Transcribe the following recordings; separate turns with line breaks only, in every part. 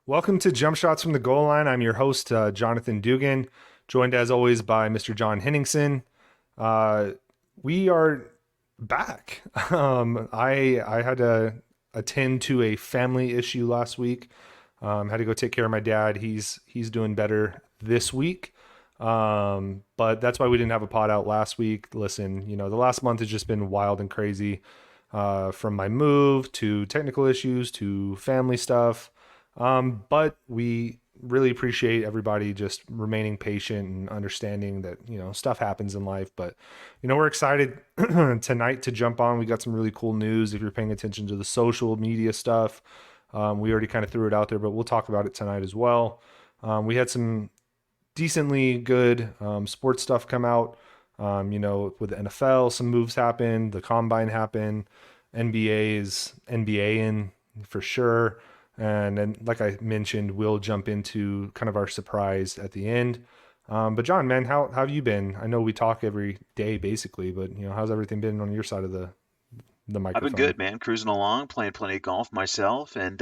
Welcome to Jump Shots from the Goal Line. I'm your host, Jonathan Dugan, joined as always by Mr. John Henningsen. Uh, we are back. I had to attend to a family issue last week. Had to go take care of my dad. He's doing better this week. But that's why we didn't have a pod out last week. Listen, the last month has just been wild and crazy. From my move to technical issues to family stuff. But we really appreciate everybody just remaining patient and understanding that, stuff happens in life. But, we're excited tonight to jump on. We got some really cool news if you're paying attention to the social media stuff. We already kind of threw it out there, but we'll talk about it tonight as well. We had some decently good sports stuff come out. With the NFL, some moves happened. The combine happened. NBA is NBAing for sure. And then, like I mentioned, we'll jump into kind of our surprise at the end. But John, man, how have you been? I know we talk every day basically, but how's everything been on your side of the
I've been
microphone?
good, man. Cruising along, playing plenty of golf myself, and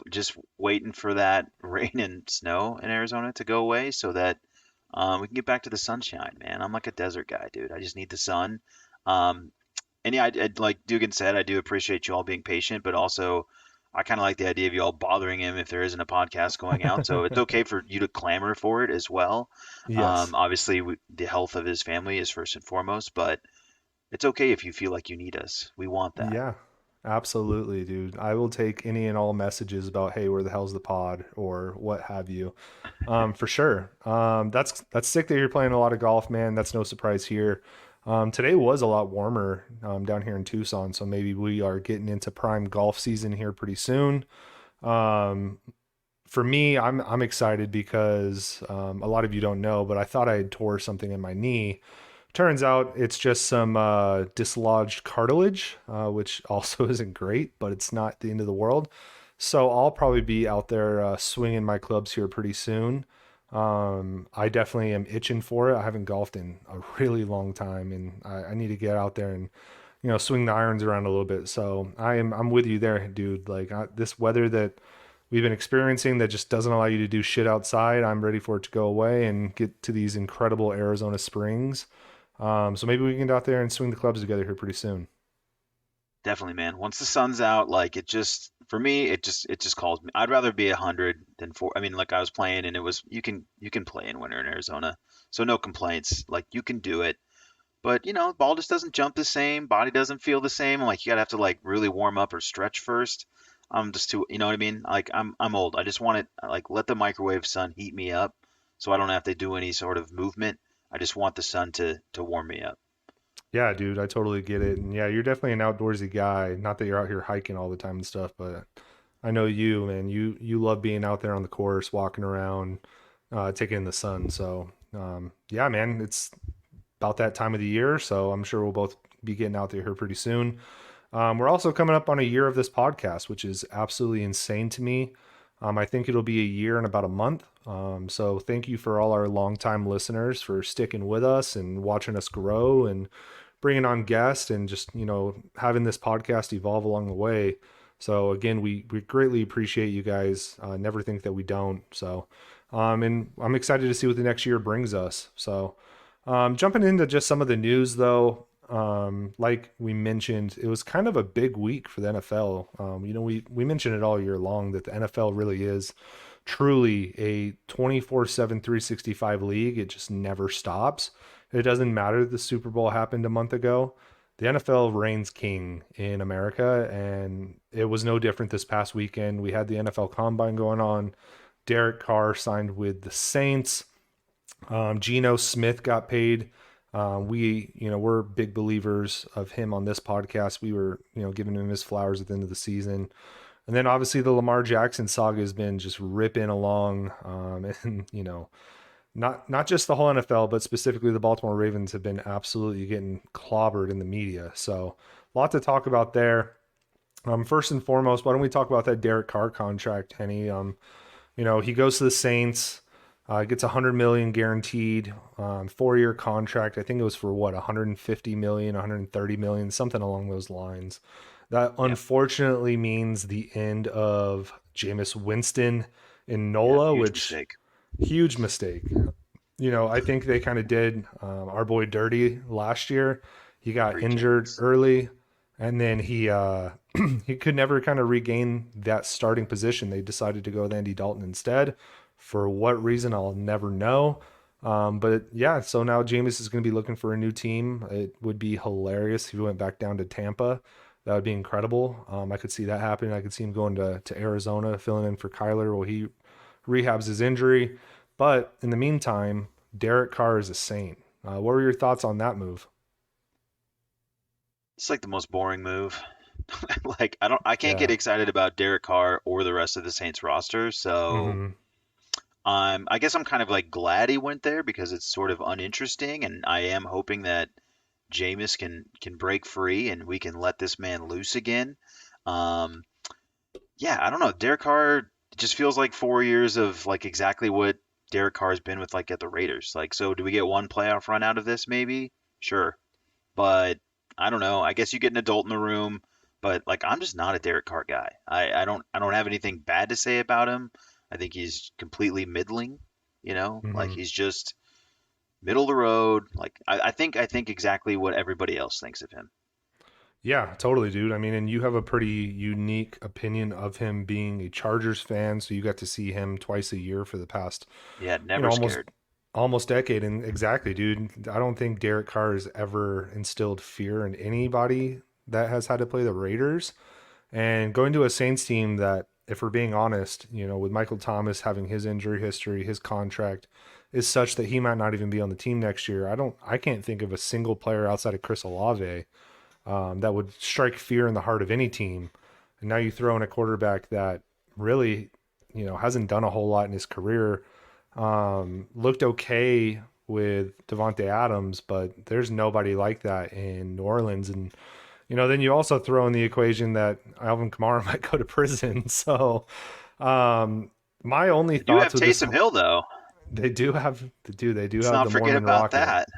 just waiting for that rain and snow in Arizona to go away so that we can get back to the sunshine, man. I'm like a desert guy, dude. I just need the sun. Um, and yeah, like Dugan said, I do appreciate you all being patient, but also I kind of like the idea of you all bothering him if there isn't a podcast going out. So it's okay for you to clamor for it as well.
Yes.
Obviously, the health of his family is first and foremost, but it's okay if you feel like you need us. We want that.
Yeah, absolutely, dude. I will take any and all messages about, hey, where the hell's the pod or what have you. For sure. That's sick that you're playing a lot of golf, man. That's no surprise here. Today was a lot warmer down here in Tucson, so maybe we are getting into prime golf season here pretty soon. Um, for me, I'm excited because a lot of you don't know, but I thought I had tore something in my knee. Turns out it's just some dislodged cartilage, which also isn't great, but it's not the end of the world. So I'll probably be out there swinging my clubs here pretty soon. I definitely am itching for it. I haven't golfed in a really long time, and I need to get out there and swing the irons around a little bit. So I'm with you there, dude. Like this weather that we've been experiencing that just doesn't allow you to do shit outside. I'm ready for it to go away and get to these incredible Arizona springs. So maybe we can get out there and swing the clubs together here pretty soon.
Definitely, man. Once the sun's out, like it just for me, it just calls me. I'd rather be 100 than four. I mean, like I was playing and it was you can play in winter in Arizona, so no complaints. Like you can do it, but ball just doesn't jump the same. Body doesn't feel the same. Like you gotta have to like really warm up or stretch first. I'm just too, you know what I mean? Like I'm old. I just want it like let the microwave sun heat me up, so I don't have to do any sort of movement. I just want the sun to warm me up.
Yeah, dude, I totally get it. And yeah, you're definitely an outdoorsy guy. Not that you're out here hiking all the time and stuff, but I know you, man. You love being out there on the course, walking around, taking in the sun. So yeah, man, it's about that time of the year. So I'm sure we'll both be getting out there here pretty soon. We're also coming up on a year of this podcast, which is absolutely insane to me. I think it'll be a year and about a month. So thank you for all our longtime listeners for sticking with us and watching us grow and bringing on guests and just, having this podcast evolve along the way. So again, we greatly appreciate you guys. Never think that we don't. So, and I'm excited to see what the next year brings us. So, jumping into just some of the news though, like we mentioned, it was kind of a big week for the NFL. We mentioned it all year long that the NFL really is truly a 24/7 365 league. It just never stops. It doesn't matter that the Super Bowl happened a month ago. The NFL reigns king in America, and it was no different this past weekend. We had the NFL Combine going on. Derek Carr signed with the Saints. Geno Smith got paid. We're big believers of him on this podcast. We were, giving him his flowers at the end of the season. And then obviously the Lamar Jackson saga has been just ripping along. And, not just the whole NFL, but specifically the Baltimore Ravens have been absolutely getting clobbered in the media. So a lot to talk about there. First and foremost, why don't we talk about that Derek Carr contract, Henny? He goes to the Saints, gets 100 million guaranteed, 4-year contract. I think it was for what, 150 million, 130 million, something along those lines. That
Yep.
unfortunately means the end of Jameis Winston in
Yeah.
NOLA,
Huge
which
mistake.
huge mistake. I think they kind of did our boy dirty last year. He got
Freak
injured
Jameis.
early, and then he he could never kind of regain that starting position. They decided to go with Andy Dalton instead. For what reason, I'll never know. But yeah, so now Jameis is going to be looking for a new team. It would be hilarious if he went back down to Tampa. That would be incredible. I could see that happening. I could see him going to Arizona, filling in for Kyler while he rehabs his injury. But in the meantime, Derek Carr is a saint. What were your thoughts on that move?
It's like the most boring move. Like I can't get
Yeah.
excited about Derek Carr or the rest of the Saints roster. So
Hmm.
I guess I'm kind of like glad he went there because it's sort of uninteresting, and I am hoping that Jameis can break free and we can let this man loose again. Um, yeah, I don't know. Derek Carr just feels like 4 years of like exactly what Derek Carr's been with like at the Raiders. Like, so do we get one playoff run out of this? Maybe, sure, but I don't know. I guess you get an adult in the room, but like I'm just not a Derek Carr guy. I don't have anything bad to say about him. I think he's completely middling. Like
Hmm.
he's just middle of the road. Like I think exactly what everybody else thinks of him.
Yeah, totally, dude. I mean, and you have a pretty unique opinion of him being a Chargers fan, so you got to see him twice a year for the past,
Yeah,
you know,
never
almost
scared.
almost decade. And exactly, dude. I don't think Derek Carr has ever instilled fear in anybody that has had to play the Raiders. And going to a Saints team that, if we're being honest, with Michael Thomas having his injury history, his contract is such that he might not even be on the team next year. I can't think of a single player outside of Chris Olave that would strike fear in the heart of any team. And now you throw in a quarterback that really, hasn't done a whole lot in his career. Looked okay with Devonte Adams, but there's nobody like that in New Orleans. And then you also throw in the equation that Alvin Kamara might go to prison. So, um, my only
They do have
thoughts with this,
Taysom Hill though.
they do
Let's
have
not
the
forget
Mormon
about
Rocket.
that.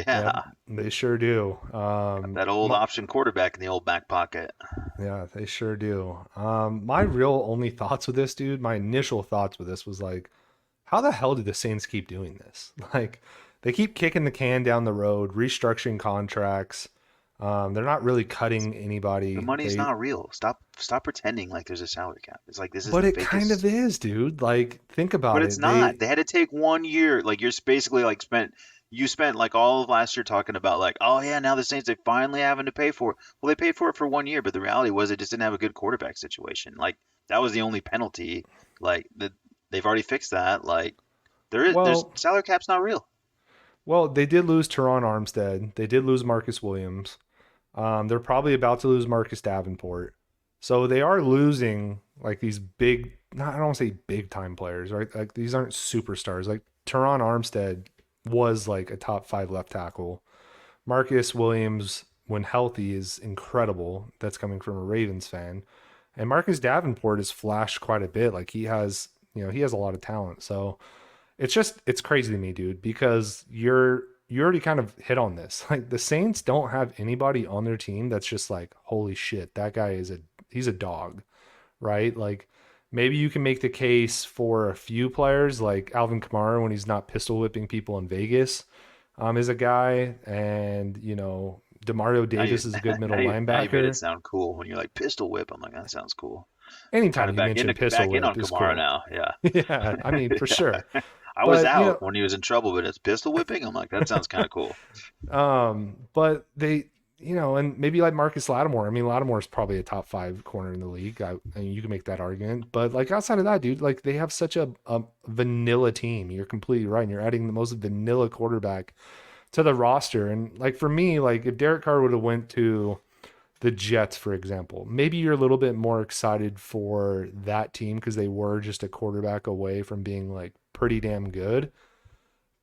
Yep,
Yeah,
they sure do.
got that old option quarterback in the old back pocket.
Yeah, they sure do. My real only thoughts with this, dude, my initial thoughts with this was like, how the hell did the Saints keep doing this? Like, they keep kicking the can down the road, restructuring contracts. They're not really cutting
The
anybody.
money's not real. Stop pretending like there's a salary cap. It's like this is
But
the
it kind of
fakest.
is, dude. Like, think
But
about
it's
it.
not. They had to take 1 year. Like you're basically like spent like all of last year talking about like, oh yeah, now the Saints they finally having to pay for it. Well, they paid for it for 1 year, but the reality was they just didn't have a good quarterback situation. Like that was the only penalty. Like they've already fixed that. Like there's
Well,
salary cap's not real.
they did lose Teron Armstead. They did lose Marcus Williams. They're probably about to lose Marcus Davenport. So they are losing like these big, not, I don't want to say big time players, right? Like these aren't superstars. Like Teron Armstead was like a top five left tackle. Marcus Williams, when healthy, is incredible. That's coming from a Ravens fan. And Marcus Davenport has flashed quite a bit. Like he has a lot of talent. So it's crazy to me, dude, because you already kind of hit on this. Like the Saints don't have anybody on their team that's just like, holy shit, that guy he's a dog, right? Like maybe you can make the case for a few players like Alvin Kamara when he's not pistol whipping people in Vegas, is a guy, and Demario
Now you
Davis is a good
now
middle
you made it
linebacker.
sound cool when you're like pistol whip. I'm like that sounds cool. I'm kind
Anytime
of
you mention pistol
back in
whip
on
is
Kamara
cool.
now. Yeah.
Yeah, I mean for sure.
I was
But
out when he was in trouble, but it's pistol whipping. I'm like, that sounds kind of cool.
But they, and maybe like Marcus Lattimore. I mean, Lattimore is probably a top five corner in the league. I mean, you can make that argument. But like outside of that, dude, like they have such a vanilla team. You're completely right. And you're adding the most vanilla quarterback to the roster. And like for me, like if Derek Carr would have went to the Jets, for example, maybe you're a little bit more excited for that team because they were just a quarterback away from being like pretty damn good.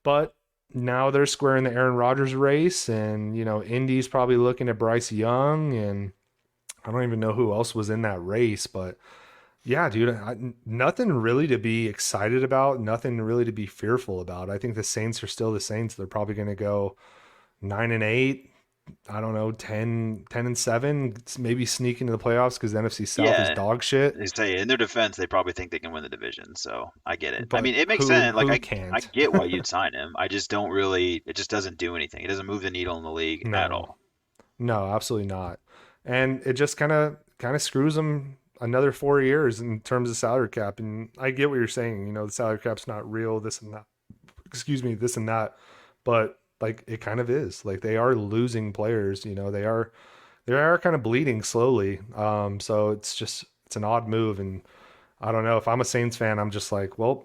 But now they're squaring the Aaron Rodgers race, and Indy's probably looking at Bryce Young, and I don't even know who else was in that race. But yeah, dude, nothing really to be excited about, nothing really to be fearful about. I think the Saints are still the Saints. They're probably going to go 9-8, I don't know, 10-7, maybe sneak into the playoffs because the NFC South is
Yeah,
dog shit.
they say in their defense, they probably think they can win the division. So I get it. I
But
mean, it makes
who
sense. Like
who
I
can't?
get why you'd sign him. I just don't really. It just doesn't do anything. It doesn't move the needle in the league at
No,
all.
no, absolutely not. And it just kind of screws them another 4 years in terms of salary cap. And I get what you're saying. The salary cap's not real. This and that. Excuse me, this and that. But like it kind of is. Like they are losing players. They are kind of bleeding slowly. So it's an odd move, and I don't know. If I'm a Saints fan, I'm just like, well,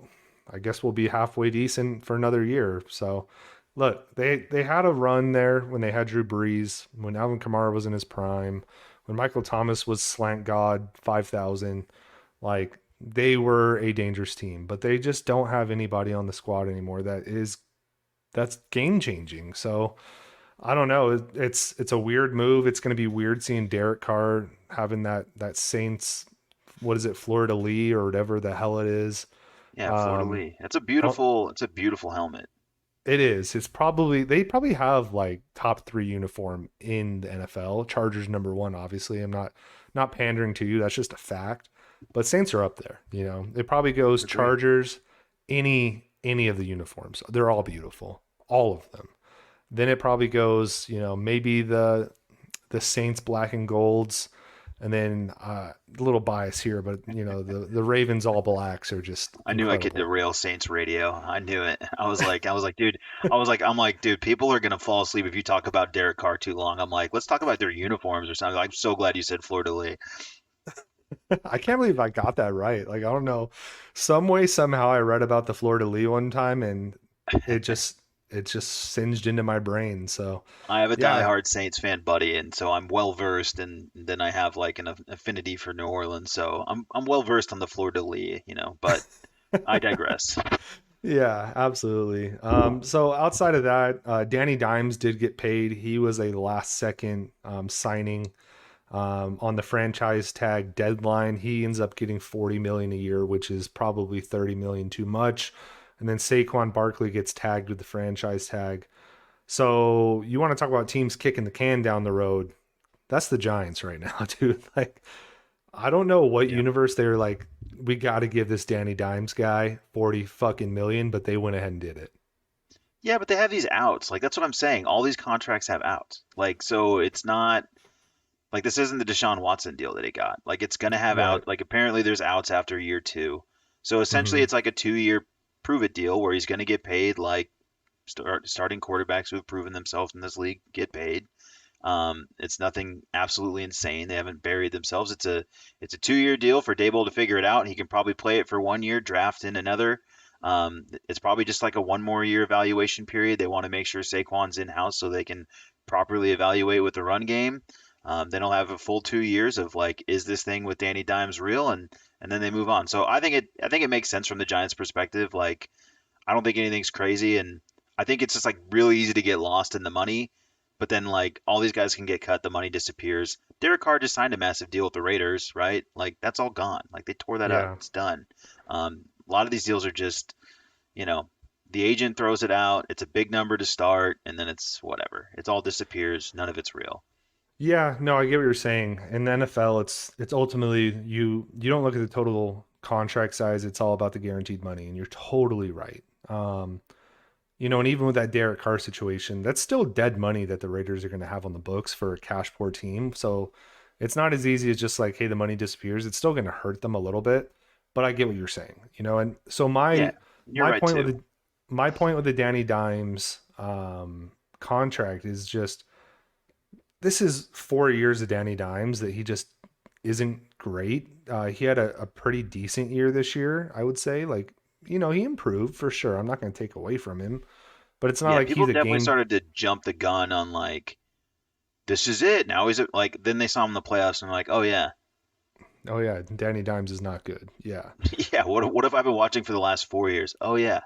I guess we'll be halfway decent for another year. So, look, they had a run there when they had Drew Brees, when Alvin Kamara was in his prime, when Michael Thomas was slant god 5,000. Like they were a dangerous team, but they just don't have anybody on the squad anymore that's game changing. So I don't know. It's a weird move. It's going to be weird seeing Derek Carr having that Saints, what is it, Florida Lee or whatever the hell it is.
Yeah, Fleur de
Um,
Lis.
oh,
It's a beautiful helmet.
it is. They probably have like top three uniform in the NFL. Chargers number one, obviously. I'm not pandering to you. That's just a fact. But Saints are up there. It probably goes
Agreed.
Chargers, any of the uniforms. They're all beautiful, all of them. Then it probably goes, maybe the Saints black and golds, and then a little bias here, but the Ravens all blacks are just
I knew I could
incredible.
derail Saints radio. I knew it. Dude, I'm like, dude, people are gonna fall asleep if you talk about Derek Carr too long. I'm like, let's talk about their uniforms or something. I'm so glad you said Fleur de Lis.
I can't believe I got that right. Like I don't know, some way somehow I read about the Florida Lee one time, and it just it just singed into my brain. So
I have a
yeah,
diehard Saints fan buddy, and so I'm well versed, and then I have like an affinity for New Orleans, so I'm well versed on the Fleur de Lis, but I digress.
yeah, absolutely. So outside of that, Danny Dimes did get paid. He was a last second signing on the franchise tag deadline. He ends up getting 40 million a year, which is probably 30 million too much. And then Saquon Barkley gets tagged with the franchise tag. So you want to talk about teams kicking the can down the road? That's the Giants right now, dude. Like I don't know what
Yeah.
universe they're like. We got to give this Danny Dimes guy 40 fucking million, but they went ahead and did it.
Yeah, but they have these outs. Like that's what I'm saying. All these contracts have outs. Like so it's not like this isn't the Deshaun Watson deal that he got. Like it's gonna have
Right.
out. Like apparently there's outs after year two. So essentially
Hmm.
it's like a 2 year prove it deal where he's gonna get paid like starting quarterbacks who have proven themselves in this league get paid. It's nothing absolutely insane. They haven't buried themselves. It's a 2 year deal for Dable to figure it out. He can probably play it for 1 year, draft in another. It's probably just like a one more year evaluation period. They want to make sure Saquon's in house so they can properly evaluate with the run game. Then he'll have a full 2 years of like, is this thing with Danny Dimes real? And then they move on. So I think it makes sense from the Giants' perspective. Like I don't think anything's crazy, and I think it's just like really easy to get lost in the money. But then like all these guys can get cut, the money disappears. Derek Carr just signed a massive deal with the Raiders, right? Like that's all gone. Like they tore that up.
Yeah.
It's done. A lot of these deals are just, you know, the agent throws it out. It's a big number to start, and then it's whatever. It all disappears. None of it's real.
Yeah, no, I get what you're saying. In the NFL, it's ultimately you don't look at the total contract size, it's all about the guaranteed money, and you're totally right. And even with that Derek Carr situation, that's still dead money that the Raiders are going to have on the books for a cash poor team. So it's not as easy as just like, hey, the money disappears. It's still going to hurt them a little bit, but I get what you're saying. And so
Yeah, you're
my
right
point with
too.
the Danny Dimes contract is just this is 4 years of Danny Dimes that he just isn't great. He had a pretty decent year this year, I would say. Like, he improved for sure. I'm not going to take away from him, but it's not
Yeah,
like
people
he's a
definitely
game.
started to jump the gun on like this is it. Now is it like then they saw him in the playoffs and they're like, oh yeah,
Oh yeah, Danny Dimes is not good. Yeah,
yeah. What have I been watching for the last 4 years? Oh yeah,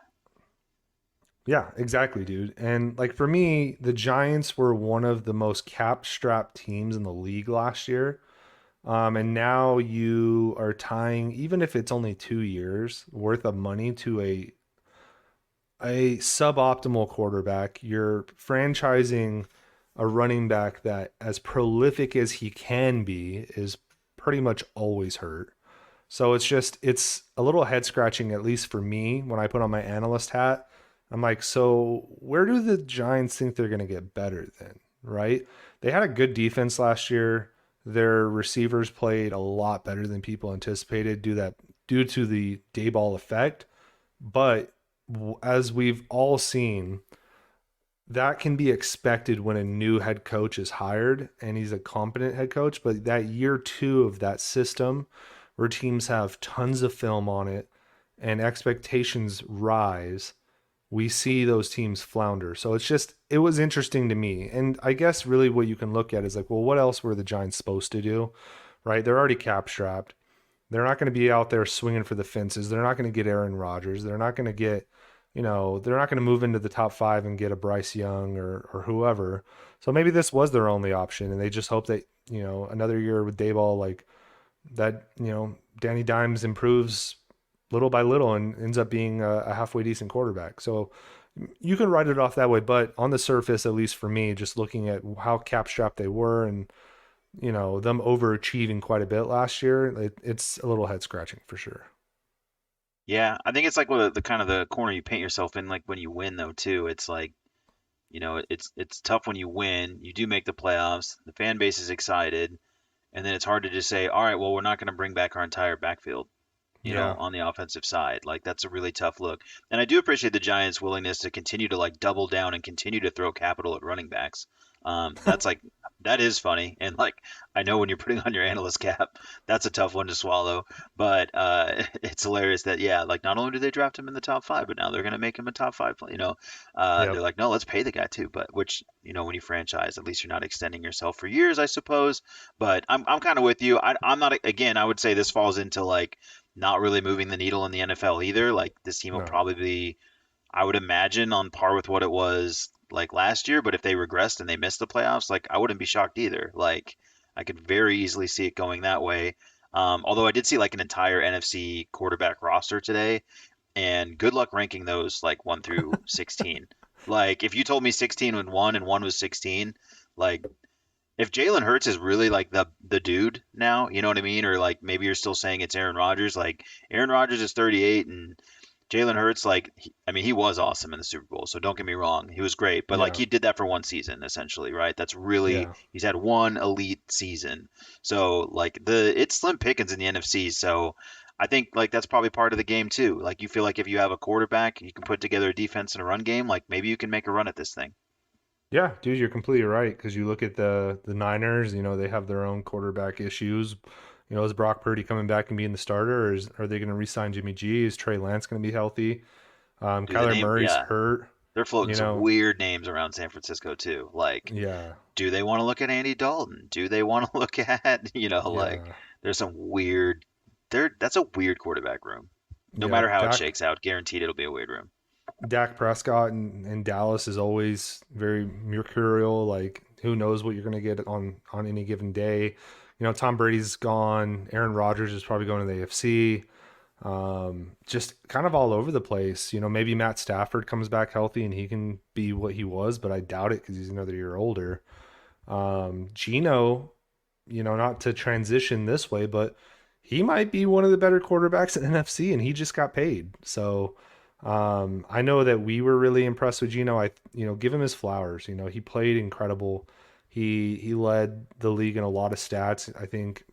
yeah, exactly, dude. And like for me, the Giants were one of the most cap-strapped teams in the league last year. And now you are tying, even if it's only 2 years worth of money to a suboptimal quarterback. You're franchising a running back that, as prolific as he can be, is pretty much always hurt. So it's a little head scratching, at least for me, when I put on my analyst hat. I'm like, so where do the Giants think they're going to get better then? Right? They had a good defense last year. Their receivers played a lot better than people anticipated due to the day ball effect. But as we've all seen, that can be expected when a new head coach is hired and he's a competent head coach. But that year two of that system, where teams have tons of film on it and expectations rise, we see those teams flounder. So it was interesting to me. And I guess really what you can look at is like, well, what else were the Giants supposed to do? Right? They're already cap strapped. They're not going to be out there swinging for the fences. They're not going to get Aaron Rodgers. They're not going to get, they're not going to move into the top five and get a Bryce Young or whoever. So maybe this was their only option, and they just hope that, another year with Dayball, like that, Danny Dimes improves little by little and ends up being a halfway decent quarterback. So you can write it off that way, but on the surface, at least for me, just looking at how cap strapped they were and them overachieving quite a bit last year, it's a little head scratching for sure.
Yeah, I think it's like what the kind of the corner you paint yourself in, like when you win though too. It's like, it's tough when you win. You do make the playoffs. The fan base is excited, and then it's hard to just say, all right, well, we're not going to bring back our entire backfield,
Yeah.
on the offensive side. Like that's a really tough look. And I do appreciate the Giants' willingness to continue to like double down and continue to throw capital at running backs. That's like that is funny. And like I know when you're putting on your analyst cap, that's a tough one to swallow. But it's hilarious that yeah, like not only did they draft him in the top five, but now they're gonna make him a top five. They're
Yep.
like, no, let's pay the guy too. But which when you franchise, at least you're not extending yourself for years, I suppose. But I'm kind of with you. I'm not again. I would say this falls into like not really moving the needle in the NFL either. Like this team will
No.
probably be, I would imagine, on par with what it was like last year. But if they regressed and they missed the playoffs, like I wouldn't be shocked either. Like I could very easily see it going that way. Although I did see like an entire NFC quarterback roster today, and good luck ranking those like 1 through 16. Like if you told me 16 was 1 and 1 was 16, like if Jalen Hurts is really like the dude now, you know what I mean? Or like maybe you're still saying it's Aaron Rodgers. Like Aaron Rodgers is 38 and Jalen Hurts, like I mean, he was awesome in the Super Bowl. So don't get me wrong, he was great. But like
Yeah.
he did that for one season essentially, right? That's really
Yeah.
he's had one elite season. So like it's slim pickings in the NFC. So I think like that's probably part of the game too. Like you feel like if you have a quarterback, you can put together a defense and a run game. Like maybe you can make a run at this thing.
Yeah, dude, you're completely right. Because you look at the Niners, they have their own quarterback issues. Is Brock Purdy coming back and being the starter, or are they going to re-sign Jimmy G? Is Trey Lance going to be healthy?
Dude, the
Kyler
name,
Murray's
yeah,
hurt.
they're floating
You
some
know,
weird names around San Francisco too. Like,
yeah,
do they want to look at Andy Dalton? Do they want to look at, like
yeah,
there's some weird that's a weird quarterback room. No
yeah.
matter how it shakes out, guaranteed it'll be a weird room.
Dak Prescott in Dallas is always very mercurial. Like, who knows what you're going to get on any given day. Tom Brady's gone. Aaron Rodgers is probably going to the AFC. Just kind of all over the place. Maybe Matt Stafford comes back healthy and he can be what he was, but I doubt it because he's another year older. Gino, not to transition this way, but he might be one of the better quarterbacks in NFC, and he just got paid. So I know that we were really impressed with Gino. Give him his flowers. He played incredible. He led the league in a lot of stats. I think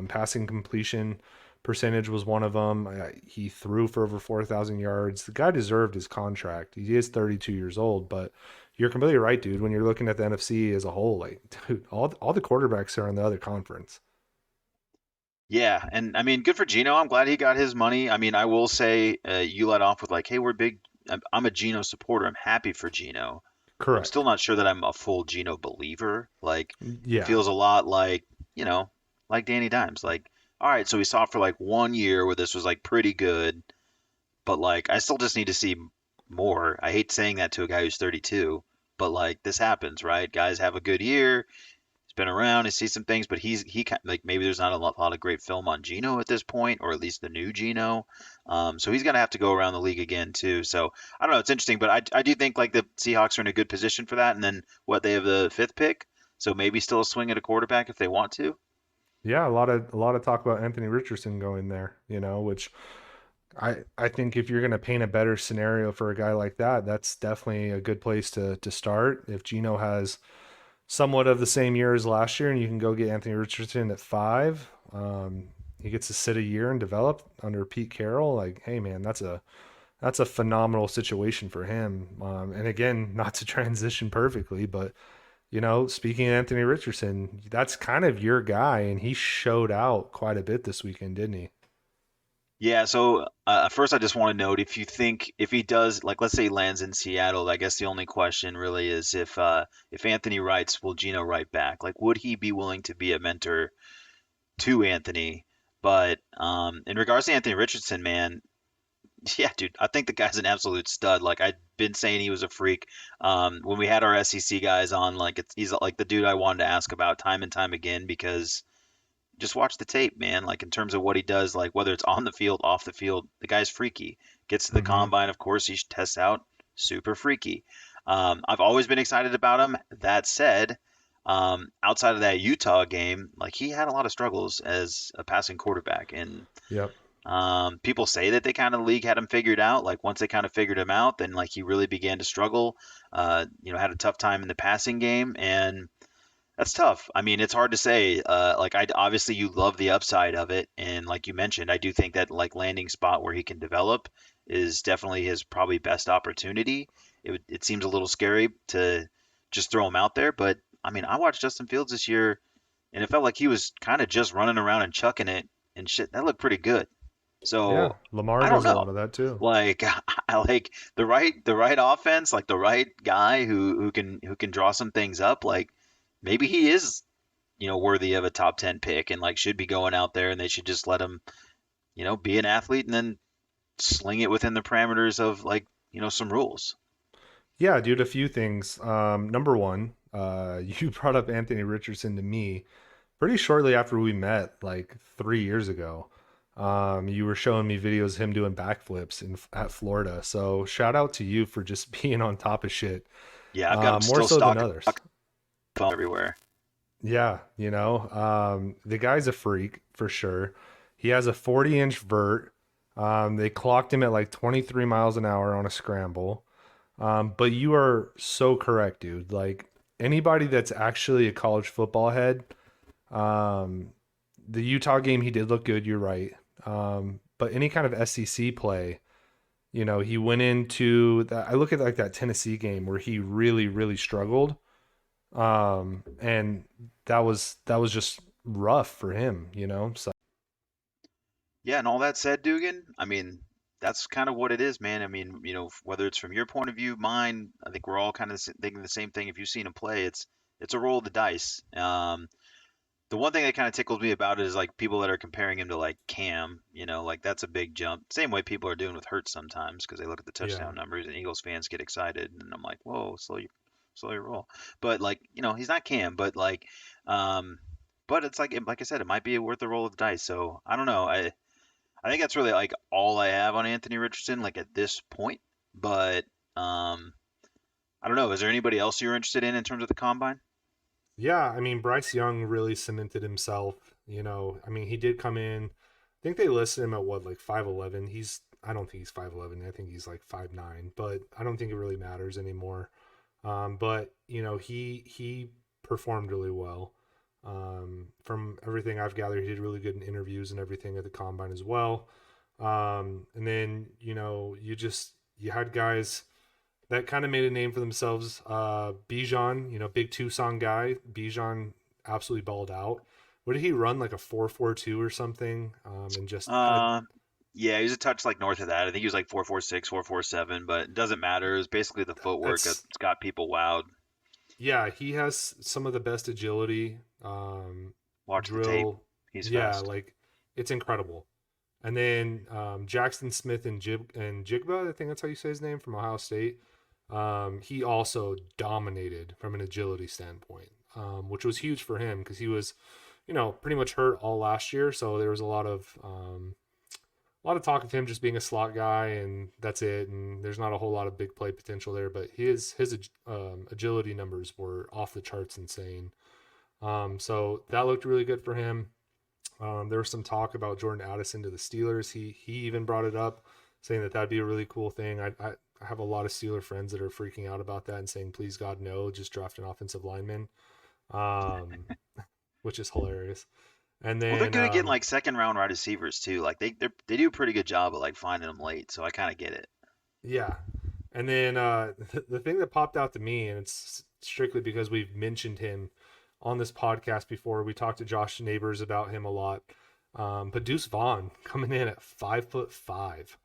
passing completion percentage was one of them. He threw for over 4,000 yards. The guy deserved his contract. He is 32 years old, but you're completely right, dude. When you're looking at the NFC as a whole, like, dude, all the quarterbacks are in the other conference.
Yeah, and I mean, good for Gino. I'm glad he got his money. I mean, I will say, you let off with like, "Hey, we're big." I'm a Gino supporter. I'm happy for Gino. I'm still
Correct.
not sure that I'm a full Gino believer. Like, it
Yeah.
feels a lot like, you know, like Danny Dimes. Like, all right, so we saw it for like 1 year where this was like pretty good, but like, I still just need to see more. I hate saying that to a guy who's 32, but like, this happens, right? Guys have a good year, been around, he sees some things, but like maybe there's not a lot of great film on Geno at this point, or at least the new Geno. So he's gonna have to go around the league again too. So I don't know, it's interesting, but I do think like the Seahawks are in a good position for that. And then what, they have the fifth pick, so maybe still a swing at a quarterback if they want to.
Yeah, a lot of talk about Anthony Richardson going there, which I think if you're going to paint a better scenario for a guy like that, that's definitely a good place to start. If Gino has somewhat of the same year as last year, and you can go get Anthony Richardson at 5, he gets to sit a year and develop under Pete Carroll. Like, hey man, that's a phenomenal situation for him. And again, not to transition perfectly, but speaking of Anthony Richardson, that's kind of your guy, and he showed out quite a bit this weekend, didn't he?
Yeah, so first I just want to note, if you think if he does, like, let's say he lands in Seattle, I guess the only question really is if Anthony writes, will Gino write back? Like, would he be willing to be a mentor to Anthony? But in regards to Anthony Richardson, man, yeah, dude, I think the guy's an absolute stud. Like, I've been saying he was a freak. When we had our SEC guys on, like, he's like the dude I wanted to ask about time and time again, because just watch the tape, man. Like, in terms of what he does, like whether it's on the field, off the field, the guy's freaky. Gets to the
Mm-hmm.
combine, of course, he tests out, super freaky. I've always been excited about him. That said, outside of that Utah game, like, he had a lot of struggles as a passing quarterback, and
Yep.
people say that they kind of league had him figured out. Like, once they kind of figured him out, then like he really began to struggle. Had a tough time in the passing game, and that's tough. I mean, it's hard to say. Like, I obviously you love the upside of it, and like you mentioned, I do think that like landing spot where he can develop is definitely his probably best opportunity. It seems a little scary to just throw him out there, but I mean, I watched Justin Fields this year, and it felt like he was kind of just running around and chucking it and shit. That looked pretty good.
Yeah,
So
Lamar
I don't
does a
know.
lot of that too.
Like, I like the right offense, like the right guy who can draw some things up. Like, maybe he is worthy of a top 10 pick, and like should be going out there, and they should just let him, be an athlete and then sling it within the parameters of, like, some rules.
Yeah, dude, a few things. Number one, you brought up Anthony Richardson to me pretty shortly after we met, like 3 years ago. You were showing me videos of him doing backflips at Florida. So shout out to you for just being on top of shit,
Yeah, I've got him
more
still
so than
stocked
others.
everywhere.
Yeah, the guy's a freak for sure. He has a 40-inch vert. They clocked him at like 23 miles an hour on a scramble. But you are so correct, dude. Like, anybody that's actually a college football head, um, the Utah game, he did look good. You're right. But any kind of SEC play, he went into that. I look at like that Tennessee game where he really, really struggled. And that was just rough for him, So
Yeah, and all that said, Dugan, I mean, that's kind of what it is, man. I mean, whether it's from your point of view, mine, I think we're all kind of thinking the same thing. If you've seen him play, it's a roll of the dice. The one thing that kind of tickles me about it is like people that are comparing him to like Cam, like that's a big jump. Same way people are doing with Hurts sometimes, because they look at the
yeah,
touchdown numbers and Eagles fans get excited, and I'm like, whoa, slow your roll. But like, he's not Cam, but like, um, but it's like I said, it might be worth a roll of the dice. So I don't know. I think that's really like all I have on Anthony Richardson, like at this point. But I don't know. Is there anybody else you're interested in terms of the combine?
yeah. I mean, Bryce Young really cemented himself. I mean, he did come in. I think they listed him at what, like 5'11". I don't think he's 5'11". I think he's like 5'9". But I don't think it really matters anymore. But he performed really well. From everything I've gathered, he did really good in interviews and everything at the combine as well. And then you had guys that kind of made a name for themselves. Bijan, big Tucson guy. Bijan absolutely balled out. What did he run, like a 4.42 or something? And just had
Uh, yeah, he's a touch like north of that. I think he was like 4.46, 4.47, but it doesn't matter. It was basically the footwork that's
that's
got people wowed.
yeah, he has some of the best agility.
Watch the tape.
Drill,
He's
yeah,
fast.
like it's incredible. And then Jackson Smith and Jigba, I think that's how you say his name, from Ohio State. He also dominated from an agility standpoint. which was huge for him because he was, pretty much hurt all last year. So there was a lot of talk of him just being a slot guy and that's it. And there's not a whole lot of big play potential there. But his agility numbers were off the charts insane. So that looked really good for him. There was some talk about Jordan Addison to the Steelers. He even brought it up, saying that that'd be a really cool thing. I have a lot of Steeler friends that are freaking out about that and saying, please God, no, just draft an offensive lineman, um, which is hilarious. And
Well, they're
then
good at getting like second round wide receivers too. Like they do a pretty good job of like finding them late. So I kind of get it.
yeah, and then the thing that popped out to me, and it's strictly because we've mentioned him on this podcast before. We talked to Josh Neighbors about him a lot. But Deuce Vaughn coming in at 5'5".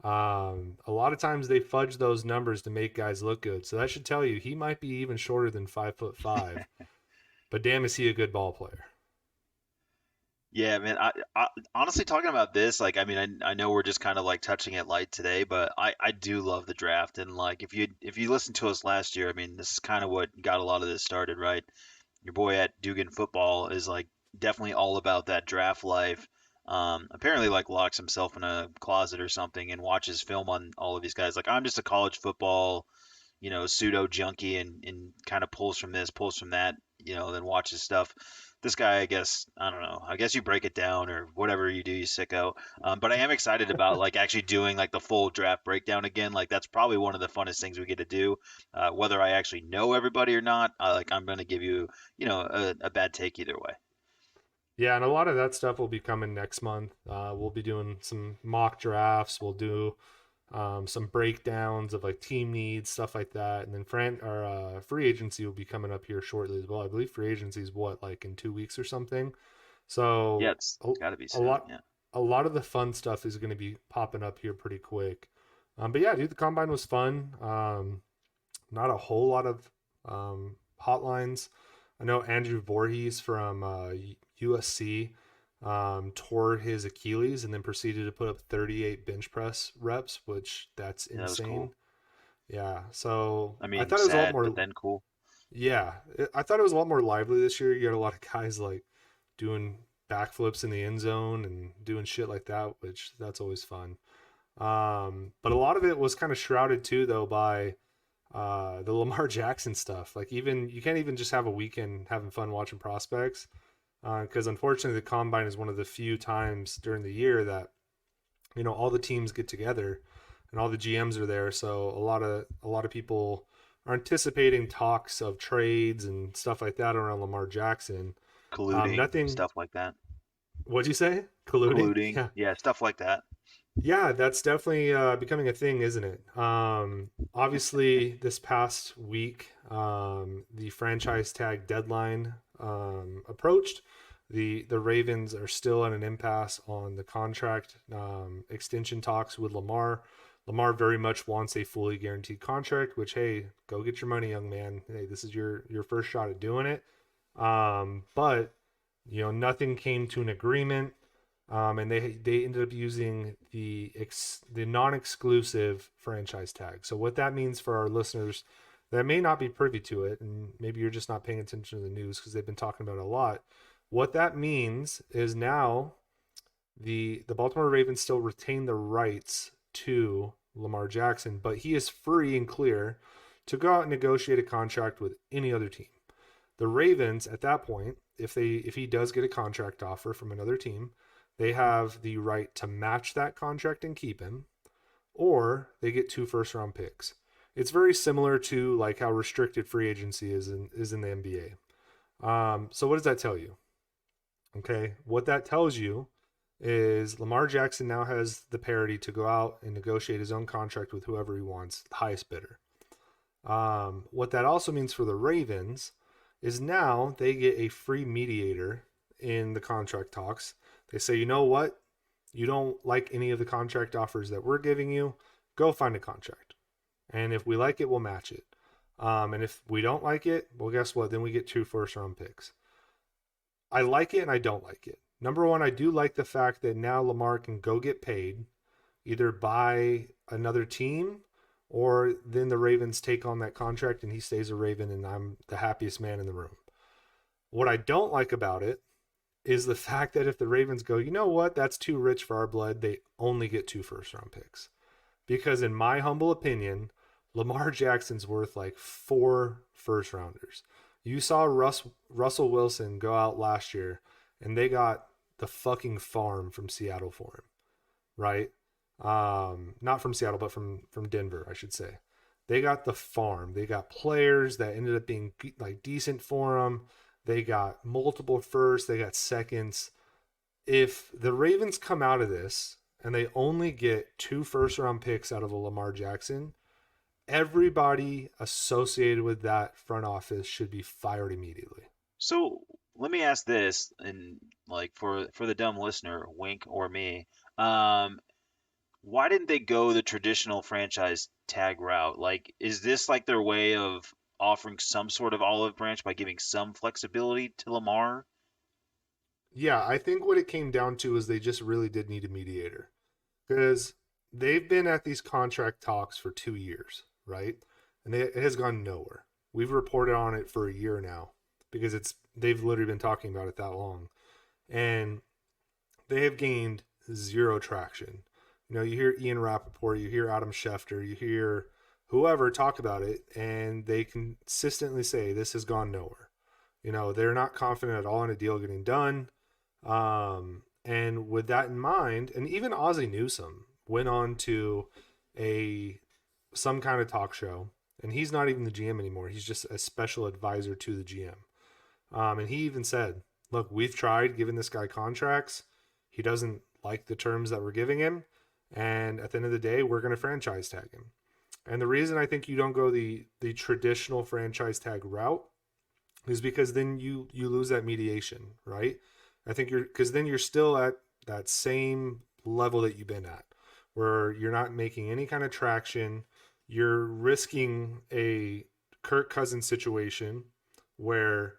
A lot of times they fudge those numbers to make guys look good. So that should tell you he might be even shorter than 5'5". But damn, is he a good ball player?
Yeah, man. I honestly talking about this, like, I mean, I know we're just kind of like touching it light today, but I do love the draft, and like if you listened to us last year, I mean, this is kind of what got a lot of this started, right? Your boy at Dugan Football is like definitely all about that draft life. Apparently, like locks himself in a closet or something and watches film on all of these guys. Like I'm just a college football, pseudo junkie and kind of pulls from this, pulls from that, then watches stuff. This guy, I guess, I don't know. I guess you break it down or whatever you do, you sicko. But I am excited about like actually doing like the full draft breakdown again. Like that's probably one of the funnest things we get to do. Whether I actually know everybody or not, like I'm going to give you, a bad take either way.
Yeah, and a lot of that stuff will be coming next month. We'll be doing some mock drafts. We'll do some breakdowns of like team needs, stuff like that, and then free agency will be coming up here shortly as well. I believe free agency is what, like in 2 weeks or something.
Yeah,
So
it's got to be
a
soon.
lot
Yeah.
a lot of the fun stuff is going to be popping up here pretty quick. But yeah, dude, the combine was fun. Not a whole lot of hotlines. I know Andrew Voorhees from USC tore his Achilles and then proceeded to put up 38 bench press reps, which that's
Yeah, that was cool.
insane. Yeah, so
I
I
mean,
thought it was a lot
sad,
more.
but then cool.
Yeah, I thought it was a lot more lively this year. You had a lot of guys like doing backflips in the end zone and doing shit like that, which that's always fun. But a lot of it was kind of shrouded too, though, by the Lamar Jackson stuff. Like even you can't even just have a weekend having fun watching prospects, because unfortunately the combine is one of the few times during the year that all the teams get together and all the GMs are there. So a lot of people are anticipating talks of trades and stuff like that around Lamar Jackson.
Colluding,
Nothing.
stuff like that.
What'd you say? Colluding?
Colluding,
Yeah.
yeah, stuff like that.
Yeah, that's definitely becoming a thing, isn't it? Obviously, this past week, the franchise tag deadline approached. The Ravens are still at an impasse on the contract extension talks with Lamar. Lamar very much wants a fully guaranteed contract, which, hey, go get your money, young man. Hey, this is your first shot at doing it. But nothing came to an agreement, and they ended up using the non-exclusive franchise tag. So what that means for our listeners that may not be privy to it, and maybe you're just not paying attention to the news because they've been talking about it a lot. What that means is now the Baltimore Ravens still retain the rights to Lamar Jackson, but he is free and clear to go out and negotiate a contract with any other team. The Ravens at that point, if he does get a contract offer from another team, they have the right to match that contract and keep him, or they get 2 first-round picks. It's very similar to like how restricted free agency is in the NBA. So what does that tell you? Okay, what that tells you is Lamar Jackson now has the parity to go out and negotiate his own contract with whoever he wants, the highest bidder. What that also means for the Ravens is now they get a free mediator in the contract talks. They say, you know what? You don't like any of the contract offers that we're giving you, go find a contract. And if we like it, we'll match it. And if we don't like it, well, guess what? Then we get 2 first-round picks. I like it and I don't like it. Number one, I do like the fact that now Lamar can go get paid either by another team or then the Ravens take on that contract and he stays a Raven and I'm the happiest man in the room. What I don't like about it is the fact that if the Ravens go, you know what, that's too rich for our blood, they only get 2 first round picks. Because in my humble opinion, Lamar Jackson's worth like 4 first rounders. You saw Russell Wilson go out last year and they got the fucking farm from Seattle for him, right? Not from Seattle, but from Denver, I should say. They got the farm. They got players that ended up being like decent for them. They got multiple firsts. They got seconds. If the Ravens come out of this and they only get 2 first round picks out of a Lamar Jackson, everybody associated with that front office should be fired immediately.
So let me ask this, and like for the dumb listener, Wink or me, um, why didn't they go the traditional franchise tag route? Like, is this like their way of offering some sort of olive branch by giving some flexibility to Lamar?
Yeah, I think what it came down to is they just really did need a mediator because they've been at these contract talks for 2 years, right? And it has gone nowhere. We've reported on it for a year now because they've literally been talking about it that long, and they have gained zero traction. You know, you hear Ian Rappaport, you hear Adam Schefter, you hear whoever talk about it, and they consistently say this has gone nowhere. You know, they're not confident at all in a deal getting done. And with that in mind, and even Ozzie Newsome went on to a some kind of talk show, and he's not even the GM anymore. He's just a special advisor to the GM. And he even said, "Look, we've tried giving this guy contracts. He doesn't like the terms that we're giving him, and at the end of the day, we're going to franchise tag him." And the reason I think you don't go the traditional franchise tag route is because then you lose that mediation, right? I think you're because then you're still at that same level that you've been at, where you're not making any kind of traction. You're risking a Kirk Cousins situation where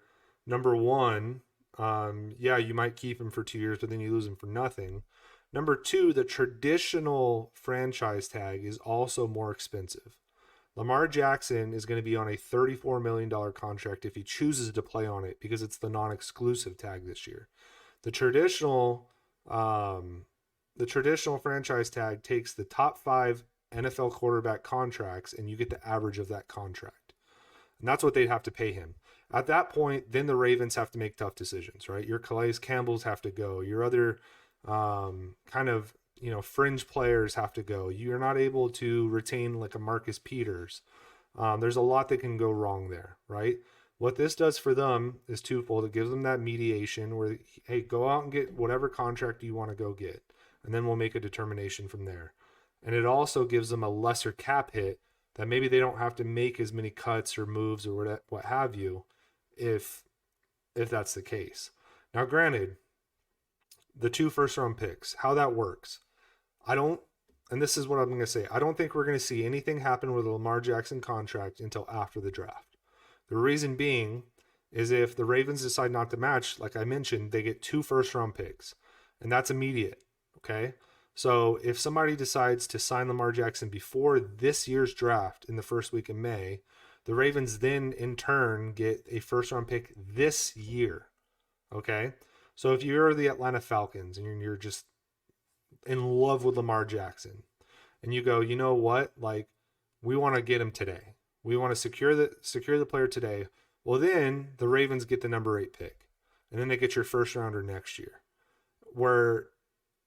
number one, yeah, you might keep him for 2 years, but then you lose him for nothing. Number two, the traditional franchise tag is also more expensive. Lamar Jackson is going to be on a $34 million contract if he chooses to play on it because it's the non-exclusive tag this year. The traditional, um, the traditional franchise tag takes the top 5 NFL quarterback contracts and you get the average of that contract, and that's what they'd have to pay him. At that point, then the Ravens have to make tough decisions, right? Your Calais Campbells have to go. Your other kind of fringe players have to go. You're not able to retain like a Marcus Peters. There's a lot that can go wrong there, right? What this does for them is twofold. It gives them that mediation where, hey, go out and get whatever contract you want to go get, and then we'll make a determination from there. And it also gives them a lesser cap hit that maybe they don't have to make as many cuts or moves or what have you, if that's the case. Now, granted, the 2 first round picks, how that works, I don't, and this is what I'm going to say, I don't think we're going to see anything happen with the Lamar Jackson contract until after the draft. The reason being is if the Ravens decide not to match, like I mentioned, they get 2 first round picks, and that's immediate. Okay. So if somebody decides to sign Lamar Jackson before this year's draft in the first week of May, the Ravens then in turn get a 1st round pick this year. Okay. So if you're the Atlanta Falcons and you're just in love with Lamar Jackson and you go, you know what? Like, we want to get him today. We want to secure the player today. Well, then the Ravens get the number 8 pick. And then they get your first rounder next year. Where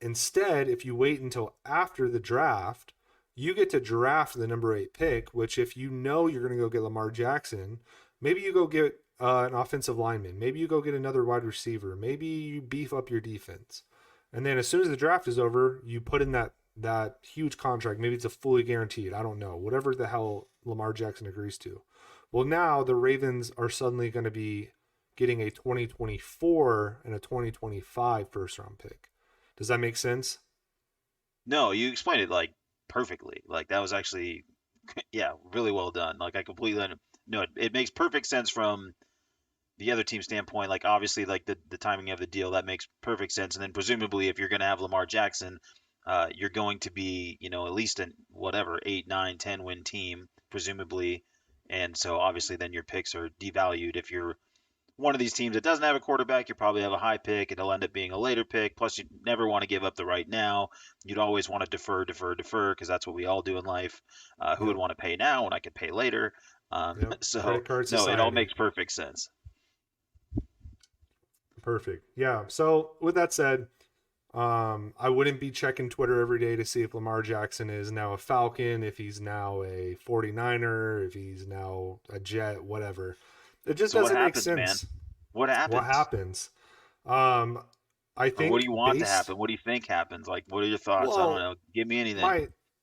instead, if you wait until after the draft, you get to draft the number 8 pick, which if you know you're going to go get Lamar Jackson, maybe you go get an offensive lineman. Maybe you go get another wide receiver. Maybe you beef up your defense. And then as soon as the draft is over, you put in that huge contract. Maybe it's a fully guaranteed. I don't know. Whatever the hell Lamar Jackson agrees to. Well, now the Ravens are suddenly going to be getting a 2024 and a 2025 first round pick. Does that make sense?
No, you explained it like perfectly. Like that was actually, yeah, really well done. Like I completely no, it makes perfect sense from the other team standpoint. Like obviously, like the timing of the deal that makes perfect sense. And then presumably, if you're going to have Lamar Jackson, you're going to be at least an whatever 8, 9, 10 win team presumably. And so obviously, then your picks are devalued if you're one of these teams that doesn't have a quarterback, you probably have a high pick. It'll end up being a later pick. Plus, you never want to give up the right now. You'd always want to defer, defer, defer, because that's what we all do in life. Who would
Yep.
want to pay now when I could pay later?
Yep.
So
Credit card
no, it all
society.
makes perfect sense.
Perfect. Yeah. So with that said, I wouldn't be checking Twitter every day to see if Lamar Jackson is now a Falcon, if he's now a 49er, if he's now a Jet, whatever. It just
So what
doesn't make
happens, man?
sense.
What
What
happens?
happens? Um, I
Or what do
think
you want to
based,
happen? What do you think happens? Like, what are your thoughts? I don't
well,
know. Give me anything.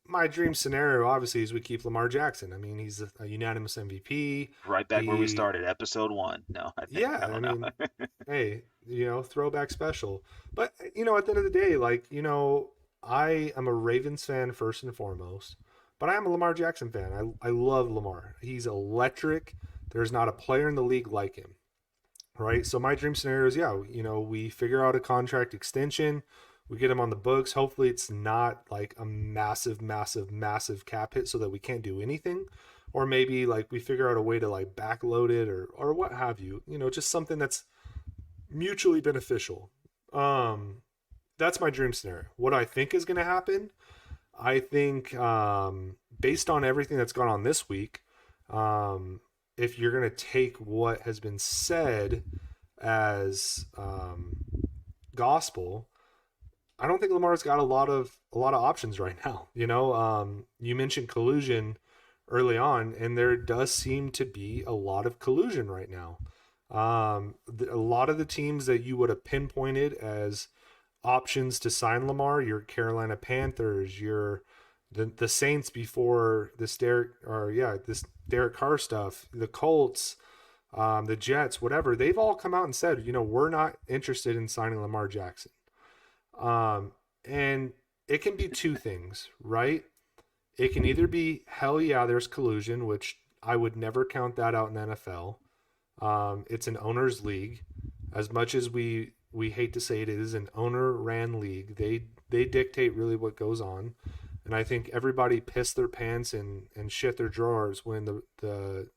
my dream scenario obviously is we keep Lamar Jackson. I mean, he's a unanimous MVP.
Right back where we
He,
started, episode one. No, I think
yeah,
I
I
don't know.
mean, hey, throwback special. But at the end of the day, like, I am a Ravens fan first and foremost, but I am a Lamar Jackson fan. I love Lamar. He's electric. There's not a player in the league like him, right? So my dream scenario is, yeah, we figure out a contract extension, we get him on the books. Hopefully, it's not like a massive, massive, massive cap hit so that we can't do anything, or maybe like we figure out a way to like backload it or what have you. Just something that's mutually beneficial. Um, that's my dream scenario. What I think is going to happen, I think, based on everything that's gone on this week, um, if you're going to take what has been said as gospel, I don't think Lamar's got a lot of options right now. You mentioned collusion early on, and there does seem to be a lot of collusion right now. A lot of the teams that you would have pinpointed as options to sign Lamar, your Carolina Panthers, your the Saints before this Derek Carr stuff, the Colts, the Jets, whatever, they've all come out and said, we're not interested in signing Lamar Jackson. Um, and it can be two things, right? It can either be hell yeah, there's collusion, which I would never count that out in the NFL. It's an owners league. As much as we hate to say it is an owner ran league. They dictate really what goes on, and I think everybody pissed their pants and shit their drawers when the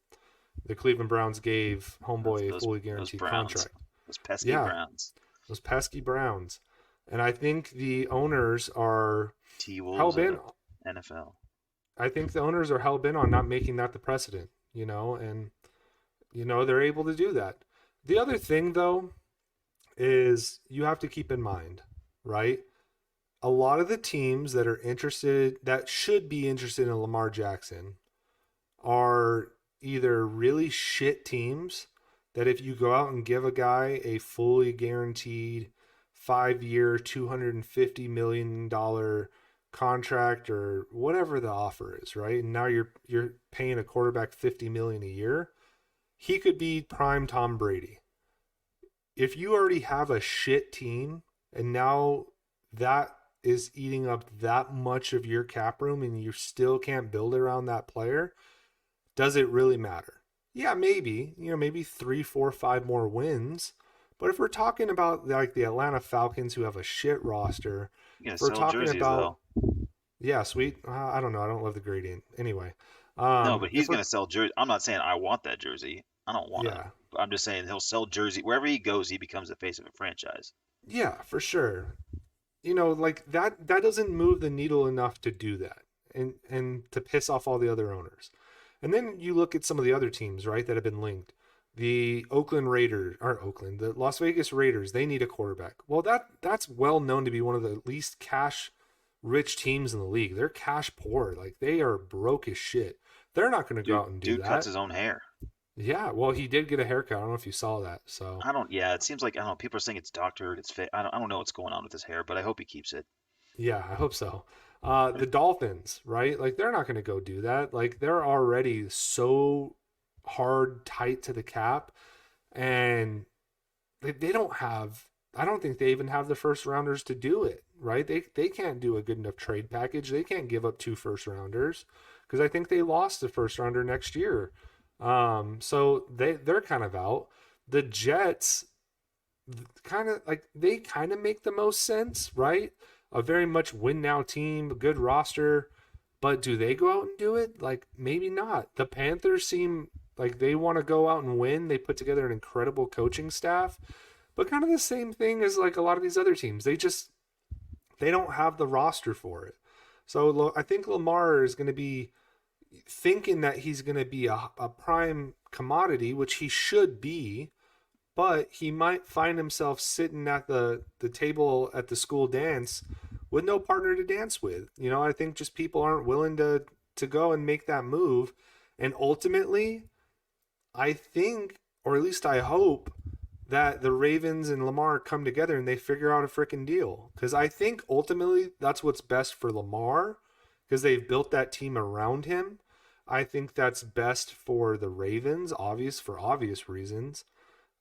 Cleveland Browns gave
Those
homeboy a
those
fully
those
guaranteed
Browns,
contract.
those pesky
Yeah,
Browns.
those pesky Browns, and I think the owners are
T
hell
Wolves of
bent.
the NFL.
I think the owners are hell bent on not making that the precedent. And they're able to do that. The other thing though is you have to keep in mind, right? A lot of the teams that should be interested in Lamar Jackson are either really shit teams that if you go out and give a guy a fully guaranteed 5-year, $250 million contract or whatever the offer is, right? And now you're paying a quarterback 50 million a year. He could be prime Tom Brady. If you already have a shit team and now that is eating up that much of your cap room and you still can't build around that player, does it really matter? Yeah, maybe, maybe 3, 4, 5 more wins. But if we're talking about like the Atlanta Falcons who have a shit roster,
You're gonna
if we're
sell
talking
jerseys
about,
though.
yeah, sweet. I don't know. I don't love the gradient. Anyway,
No, but
if
he's
we're,
gonna sell jersey. I'm not saying I want that jersey. I don't want to.
yeah,
I'm just saying he'll sell jersey wherever he goes. He becomes the face of a franchise.
yeah, for sure. Like that doesn't move the needle enough to do that and to piss off all the other owners. And then you look at some of the other teams, right, that have been linked. The the Las Vegas Raiders, they need a quarterback. Well, that's well known to be one of the least cash rich teams in the league. They're cash poor. Like they are broke as shit. They're not going to go
Dude,
out and do
dude cuts
that.
his own hair.
Yeah, well, he did get a haircut. I don't know if you saw that. So,
I don't. Yeah, it seems like I don't know. People are saying it's doctored. It's fit. I don't know what's going on with his hair, but I hope he keeps it.
yeah, I hope so. The Dolphins, right? Like they're not going to go do that. Like they're already so hard tight to the cap, and they don't have. I don't think they even have the first rounders to do it. Right? They can't do a good enough trade package. They can't give up 2 first rounders because I think they lost the first rounder next year. So they're kind of out. The Jets they kind of make the most sense, right? A very much win now team, a good roster, but do they go out and do it? Like maybe not. The Panthers seem Like they want to go out and win. They put together an incredible coaching staff, but kind of the same thing as like a lot of these other teams. They don't have the roster for it. So I think Lamar is going to be thinking that he's going to be a prime commodity, which he should be, but he might find himself sitting at the table at the school dance with no partner to dance with. You know, I think just people aren't willing to go and make that move. And ultimately, I think, or at least I hope, that the Ravens and Lamar come together and they figure out a freaking deal. Because I think ultimately that's what's best for Lamar because they've built that team around him. I think that's best for the Ravens, for obvious reasons.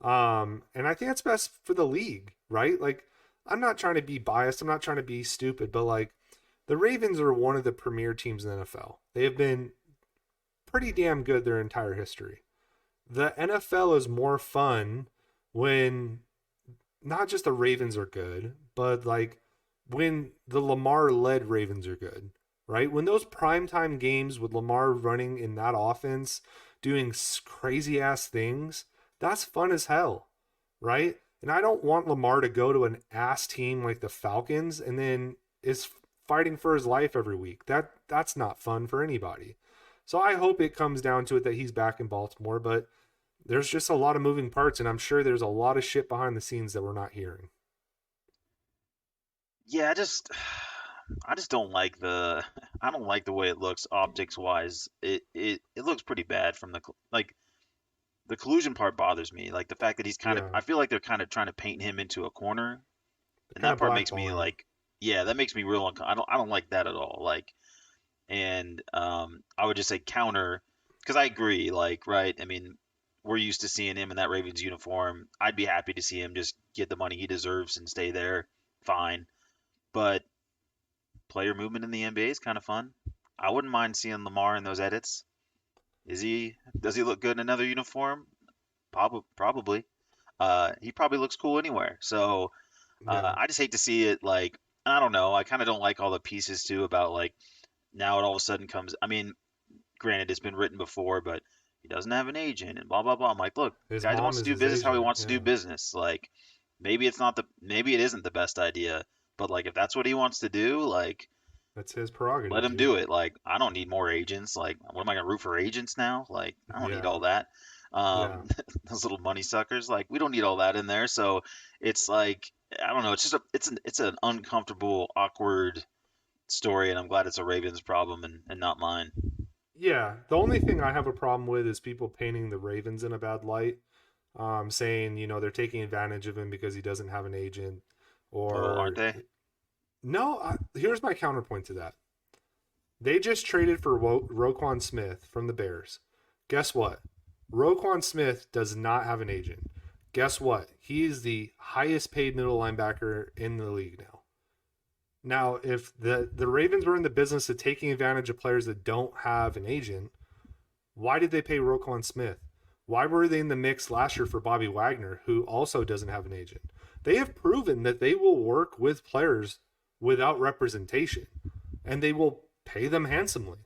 And I think that's best for the league, right? Like, I'm not trying to be biased. I'm not trying to be stupid, but like, the Ravens are one of the premier teams in the NFL. They have been pretty damn good their entire history. The NFL is more fun when not just the Ravens are good, but like when the Lamar led Ravens are good, right? When those primetime games with Lamar running in that offense, doing crazy ass things, that's fun as hell, right? And I don't want Lamar to go to an ass team like the Falcons and then is fighting for his life every week. That's not fun for anybody. So I hope it comes down to it that he's back in Baltimore, but there's just a lot of moving parts, and I'm sure there's a lot of shit behind the scenes that we're not hearing.
Yeah, I just don't like the I don't like the way it looks optics wise. It looks pretty bad from like the collusion part bothers me. Like the fact that he's kind of
Yeah,
I feel like they're kind of trying to paint him into a corner, and
kind
that
of
part makes me
blackballing him.
like yeah, that makes me real I don't like that at all. Like and I would just say counter because I agree like right. I mean, we're used to seeing him in that Ravens uniform. I'd be happy to see him just get the money he deserves and stay there. Fine. But player movement in the NBA is kind of fun. I wouldn't mind seeing Lamar in those edits. Does he look good in another uniform? Probably. He probably looks cool anywhere. So
Yeah,
I just hate to see it like I don't know. I kind of don't like all the pieces too about like now it all of a sudden comes. I mean, granted it's been written before, but he doesn't have an agent and blah blah blah. I'm like, look,
his
guy
mom
wants to
is
do
his
business how he
agent.
wants to do
Yeah,
business. Like maybe it isn't the best idea, but like if that's what he wants to do, like
that's his
let
prerogative,
him
dude.
do it. Like, I don't need more agents. Like, what am I gonna root for agents now? Like, I don't need
Yeah,
all that.
yeah,
Those little money suckers. Like, we don't need all that in there. So it's like, I don't know. It's just it's an uncomfortable, awkward story, and I'm glad it's a Ravens problem and not mine.
yeah. The only thing I have a problem with is people painting the Ravens in a bad light, saying they're taking advantage of him because he doesn't have an agent,
Oh, aren't
or
they?
no. Here's my counterpoint to that. They just traded for Roquan Smith from the Bears. Guess what? Roquan Smith does not have an agent. Guess what? He is the highest paid middle linebacker in the league now. Now, if the Ravens were in the business of taking advantage of players that don't have an agent, why did they pay Roquan Smith? Why were they in the mix last year for Bobby Wagner, who also doesn't have an agent? They have proven that they will work with players without representation, and they will pay them handsomely.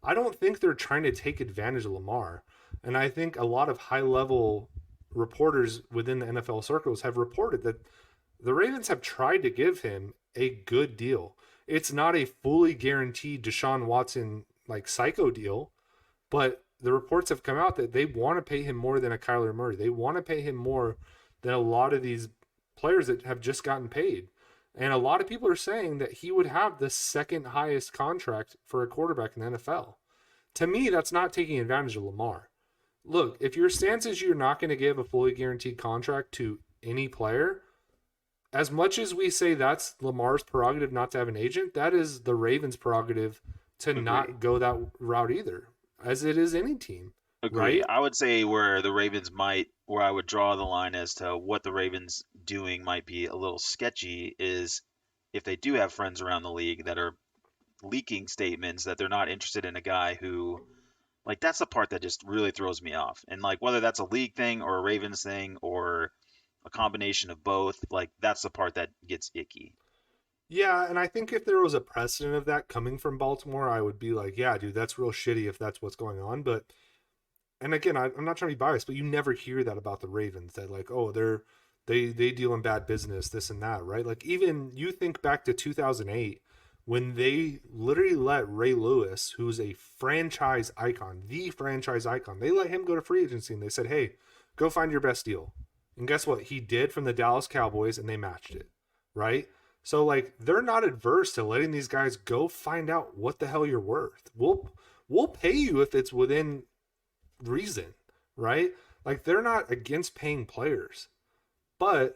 I don't think they're trying to take advantage of Lamar. And I think a lot of high level reporters within the NFL circles have reported that the Ravens have tried to give him a good deal. It's not a fully guaranteed Deshaun Watson like psycho deal, but the reports have come out that they want to pay him more than a Kyler Murray. They want to pay him more than a lot of these players that have just gotten paid. And a lot of people are saying that he would have the second highest contract for a quarterback in the NFL. To me, that's not taking advantage of Lamar. Look, if your stance is you're not going to give a fully guaranteed contract to any player, as much as we say that's Lamar's prerogative not to have an agent, that is the Ravens' prerogative to
Agree.
not go that route either, as it is any team,
Agree.
right?
I would say where I would draw the line as to what the Ravens doing might be a little sketchy is if they do have friends around the league that are leaking statements that they're not interested in a guy who like that's the part that just really throws me off. And like whether that's a league thing or a Ravens thing or a combination of both, like that's the part that gets icky.
Yeah, and I think if there was a precedent of that coming from Baltimore, I would be like, yeah, dude, that's real shitty if that's what's going on. But and again, I'm not trying to be biased, but you never hear that about the Ravens. That like, oh, they deal in bad business, this and that, right? Like even you think back to 2008 when they literally let Ray Lewis, who's a franchise icon, the franchise icon, they let him go to free agency and they said, hey, go find your best deal. And guess what? He did from the Dallas Cowboys, and they matched it, right? So like they're not adverse to letting these guys go find out what the hell you're worth. We'll pay you if it's within reason, right? Like they're not against paying players, but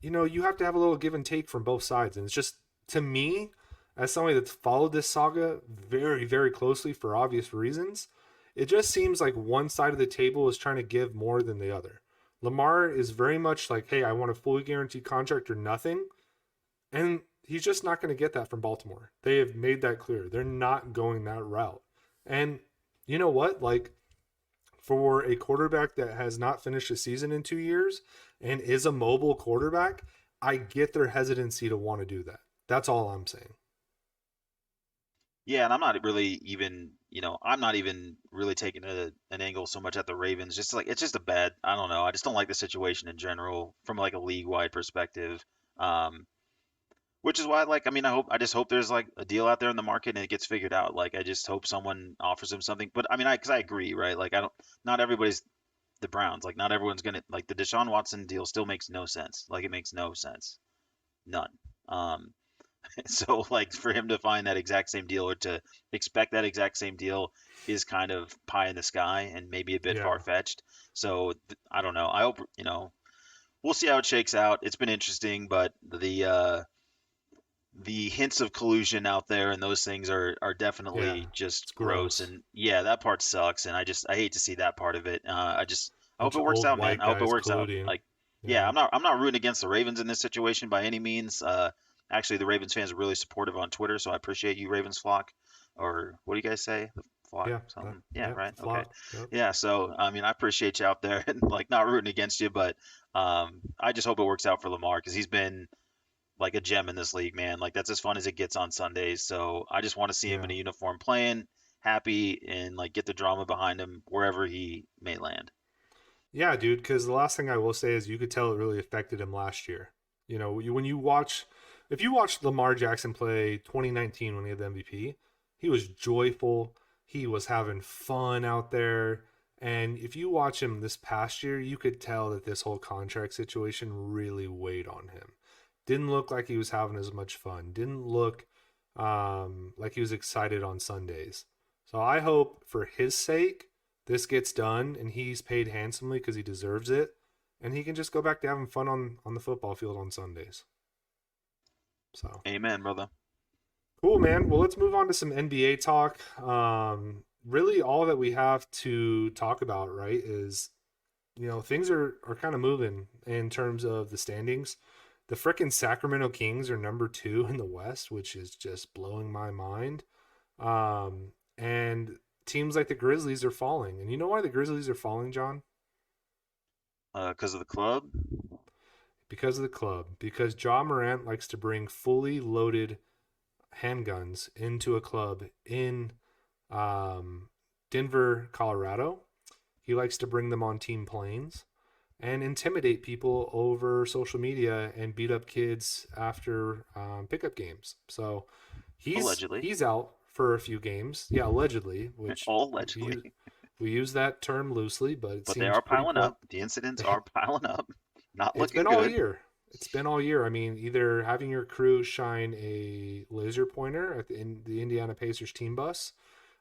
you have to have a little give and take from both sides. And it's just to me, as somebody that's followed this saga very, very closely for obvious reasons, it just seems like one side of the table is trying to give more than the other. Lamar is very much like, hey, I want a fully guaranteed contract or nothing. And he's just not going to get that from Baltimore. They have made that clear. They're not going that route. And you know what? Like, for a quarterback that has not finished a season in 2 years and is a mobile quarterback, I get their hesitancy to want to do that. That's all I'm saying.
Yeah, and I'm not really even, I'm not even really taking an angle so much at the Ravens. Just like it's just a bad, I don't know. I just don't like the situation in general from like a league-wide perspective. Um, which is why, like, I mean, I just hope there's like a deal out there in the market and it gets figured out. Like, I just hope someone offers him something. But I mean, because I agree, right? Like, I don't, not everybody's the Browns. Like, not everyone's gonna like the Deshaun Watson deal still makes no sense. Like, it makes no sense, none. Um, so like for him to find that exact same deal or to expect that exact same deal is kind of pie in the sky and maybe a bit
Yeah.
far fetched. So I don't know. I hope we'll see how it shakes out. It's been interesting, but the hints of collusion out there and those things are
Yeah.
definitely just
It's
gross.
gross.
And yeah, that part sucks. And I hate to see that part of it. I hope
Bunch
it
of
works
old
out, man.
white
I hope it
guys
works out.
colluding.
Like, yeah,
Yeah.
I'm not rooting against the Ravens in this situation by any means. Actually, the Ravens fans are really supportive on Twitter, so I appreciate you, Ravens flock. Or what do you guys say? The flock,
Yeah.
something? Yeah,
Yep.
right.
The
Okay.
flock. Yep.
Yeah. So I mean, I appreciate you out there and like not rooting against you, but I just hope it works out for Lamar because he's been like a gem in this league, man. Like that's as fun as it gets on Sundays. So I just want to see him in
Yeah.
a uniform playing, happy, and like get the drama behind him wherever he may land.
Yeah, dude. Because the last thing I will say is you could tell it really affected him last year. When you watch, if you watched Lamar Jackson play 2019 when he had the MVP, he was joyful. He was having fun out there. And if you watch him this past year, you could tell that this whole contract situation really weighed on him. Didn't look like he was having as much fun. Didn't look like he was excited on Sundays. So I hope for his sake this gets done and he's paid handsomely because he deserves it, and he can just go back to having fun on the football field on Sundays. So
Amen, brother.
cool, man. Well, let's move on to some NBA talk. Really, all that we have to talk about, right, is things are kind of moving in terms of the standings. The frickin' Sacramento Kings are number 2 in the West, which is just blowing my mind. And teams like the Grizzlies are falling. And you know why the Grizzlies are falling, John?
Because of the club.
Because of the club. Because Ja Morant likes to bring fully loaded handguns into a club in um, Denver, Colorado. He likes to bring them on team planes and intimidate people over social media and beat up kids after pickup games. So
Allegedly.
he's out for a few games. Yeah, allegedly, which we
Allegedly.
use, we use that term loosely, but it
But they
seems
are
pretty
piling up.
pl-
The incidents are piling up. Not
It's
looking
been all
good.
year. It's been all year. I mean, either having your crew shine a laser pointer at the Indiana Pacers team bus,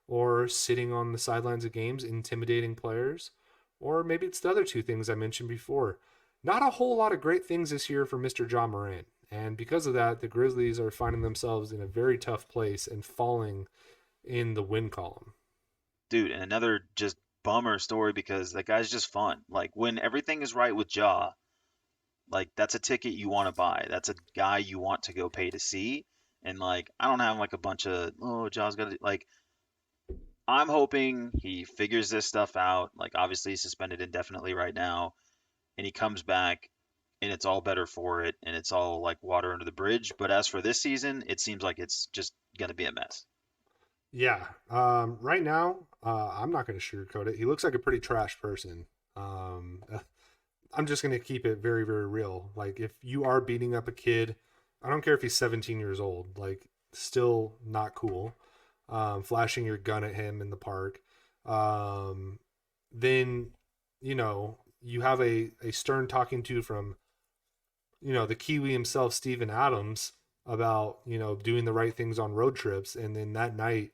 or sitting on the sidelines of games intimidating players, or maybe it's the other two things I mentioned before. Not a whole lot of great things this year for Mr. Ja Morant. And because of that, the Grizzlies are finding themselves in a very tough place and falling in the win column.
Dude, and another just bummer story because that guy's just fun. Like when everything is right with Ja, like that's a ticket you want to buy. That's a guy you want to go pay to see. And like I don't have like a bunch of Ja's got to like I'm hoping he figures this stuff out. Like obviously he's suspended indefinitely right now, and he comes back and it's all better for it and it's all like water under the bridge. But as for this season, it seems like it's just gonna be a mess.
Yeah. Right now, I'm not going to sugarcoat it. He looks like a pretty trash person. Um, I'm just going to keep it very, very real. Like, if you are beating up a kid, I don't care if he's 17 years old, like, still not cool. Flashing your gun at him in the park. Um, then, you have a stern talking to from, the Kiwi himself, Steven Adams, about, doing the right things on road trips. And then that night,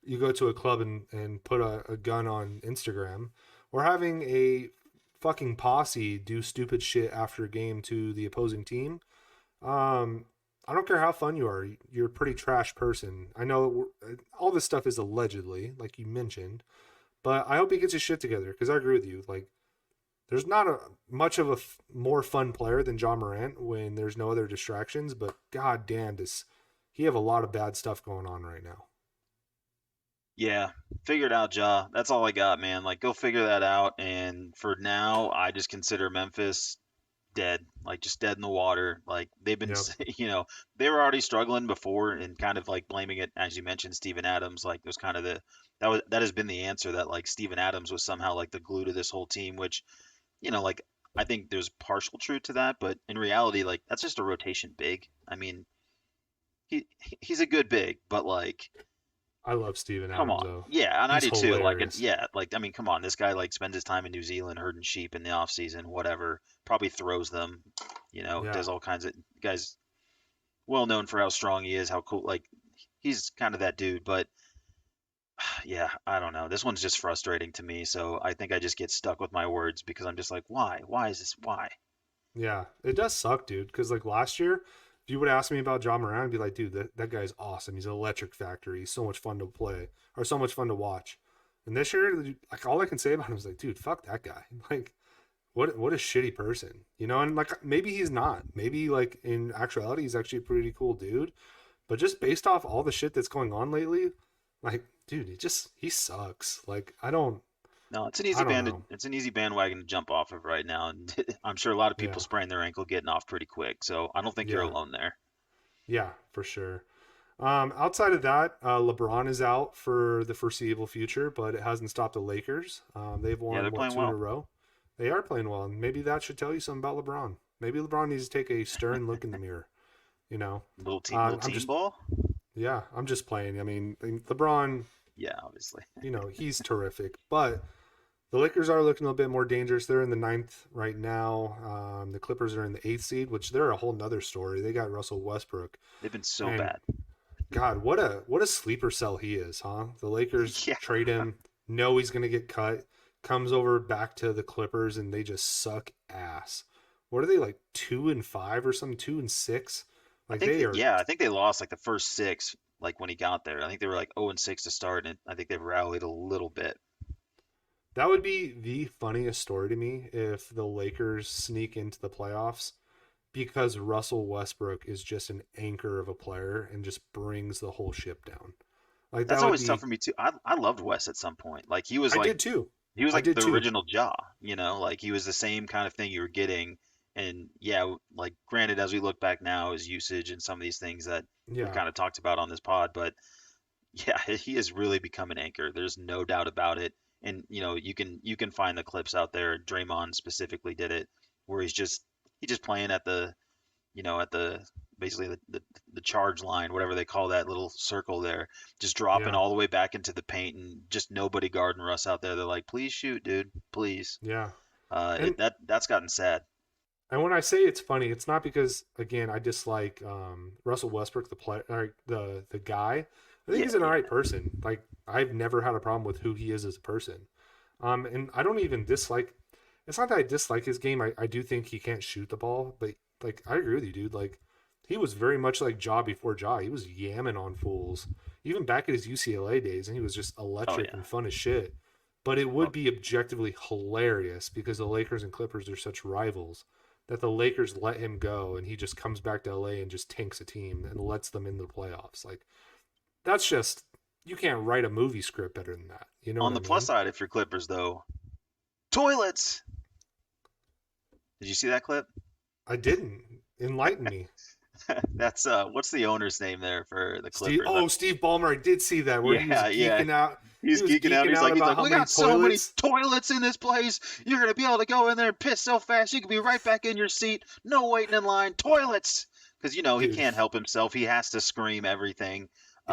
you go to a club and put a gun on Instagram, or having a fucking posse do stupid shit after a game to the opposing team. Um, I don't care how fun you are. You're a pretty trash person. I know all this stuff is allegedly, like you mentioned, but I hope he gets his shit together because I agree with you. Like, there's not much of a more fun player than Ja Morant when there's no other distractions, but god damn, does he have a lot of bad stuff going on right now.
Yeah, figure it out, Ja. That's all I got, man. Like, go figure that out. And for now, I just consider Memphis dead, like just dead in the water. Like they've been,
Yep.
they were already struggling before, and kind of like blaming it, as you mentioned, Steven Adams. Like it was kind of that has been the answer, that like Steven Adams was somehow like the glue to this whole team, which like I think there's partial truth to that, but in reality, like that's just a rotation big. I mean, he's a good big, but like
I love Steven
come
Adams
on.
though.
Yeah, and I
He's
do too. Like, and
hilarious.
yeah, like I mean, come on. This guy like spends his time in New Zealand herding sheep in the off season, whatever. Probably throws them,
Yeah.
does all kinds of guys well known for how strong he is, how cool. Like, he's kind of that dude. But yeah, I don't know. This one's just frustrating to me. So I think I just get stuck with my words because I'm just like, why? Why is this? Why?
Yeah. It does suck, dude. Because like last year, if you would ask me about John Moran, I'd be like, dude, that guy's awesome. He's an electric factory. He's so much fun to play or so much fun to watch. And this year, like all I can say about him is like, dude, fuck that guy. Like, what a shitty person, And like maybe he's not. Maybe like in actuality, he's actually a pretty cool dude. But just based off all the shit that's going on lately, like, dude, he sucks. Like,
No,
I don't know.
it's an easy bandwagon to jump off of right now, and I'm sure a lot of people
Yeah,
sprain their ankle getting off pretty quick. So I don't think you're
yeah,
alone there.
yeah, for sure. Outside of that, LeBron is out for the foreseeable future, but it hasn't stopped the Lakers. They've
Yeah, they're
won what,
playing
two in a
well.
row. They are playing well, and maybe that should tell you something about LeBron. Maybe LeBron needs to take a stern look in the mirror. You know,
Little
I'm
team
just
ball.
yeah, I'm just playing. I mean, LeBron,
Yeah, obviously.
he's terrific, but the Lakers are looking a little bit more dangerous. They're in the ninth right now. The Clippers are in the eighth seed, which they're a whole nother story. They got Russell Westbrook,
They've been so
and
bad.
God, what a sleeper cell he is, huh? The Lakers
Yeah,
trade him, know he's gonna get cut, comes over back to the Clippers, and they just suck ass. What are they like 2-5 or something? 2-6? Like they are.
I think they lost like the first six, like when he got there. I think they were like 0-6 to start, and I think they've rallied a little bit.
That would be the funniest story to me if the Lakers sneak into the playoffs because Russell Westbrook is just an anchor of a player and just brings the whole ship down. Like that
That's
would
always tough
be.
for me too. I loved Wes at some point. Like
I did too.
he was
I
like
did
the
too.
original Ja, like he was the same kind of thing you were getting. And yeah, like granted, as we look back now, his usage and some of these things that we've
Yeah.
kind of talked about on this pod, but yeah, he has really become an anchor. There's no doubt about it. And you can find the clips out there. Draymond specifically did it, where he's just playing at at the basically the charge line, whatever they call that little circle there, just dropping
Yeah.
all the way back into the paint, and just nobody guarding Russ out there. They're like, please shoot, dude, please.
Yeah. And
That's gotten sad.
And when I say it's funny, it's not because again I dislike Russell Westbrook, the player, the guy. I think
Yeah,
he's an
yeah.
alright person. Like I've never had a problem with who he is as a person. And I don't even dislike. It's not that I dislike his game. I do think he can't shoot the ball, but like I agree with you, dude. Like he was very much like Ja before Ja. He was yamming on fools, even back at his UCLA days, and he was just
Oh
electric
yeah.
and fun as shit. But it would
Oh,
be objectively hilarious because the Lakers and Clippers are such rivals that the Lakers let him go and he just comes back to LA and just tanks a team and lets them in the playoffs. Like that's just you can't write a movie script better than that. You know
on
what I
the plus
mean?
side, if you're Clippers though, toilets. Did you see that clip?
I didn't. Enlighten me.
That's what's the owner's name there for the
Steve
Clippers?
Oh, Steve Ballmer, I did see that where he was
Yeah, yeah.
geeking out. he
He's
was
geeking out.
geeking
He's
out
like,
about how
we
many
got so many
toilets.
toilets in this place. You're gonna be able to go in there and piss so fast you can be right back in your seat. No waiting in line. Toilets. Because he
Dude,
can't help himself. He has to scream everything.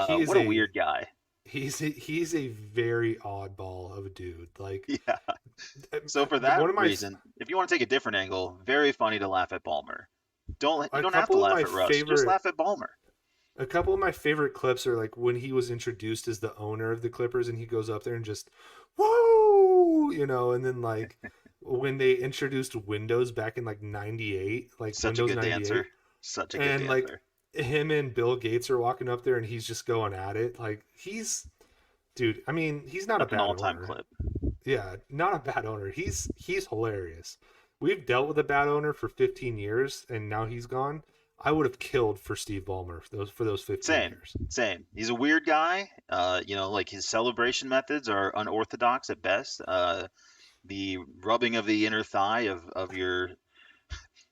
he is
What a
a
weird guy.
he's a very oddball of a dude. Like
Yeah. So for that
one of my
reason, if you want to take a different angle, very funny to laugh at Ballmer. You
a
don't have to
couple of
laugh
my
at Russ. Just
favorite
laugh at Ballmer.
a couple of my favorite clips are like when he was introduced as the owner of the Clippers and he goes up there and just whoa, and then like when they introduced Windows back in like 98, like
Such a
Windows
good dancer.
98,
Such a good
and like
dancer.
him and Bill Gates are walking up there and he's just going at it. Like dude, I mean, he's not a
That's an
bad
all-time
owner.
clip.
Yeah, not a bad owner. He's hilarious. We've dealt with a bad owner for 15 years, and now he's gone. I would have killed for Steve Ballmer for those 15
Same,
years.
same. He's a weird guy. Like his celebration methods are unorthodox at best. The rubbing of the inner thigh of your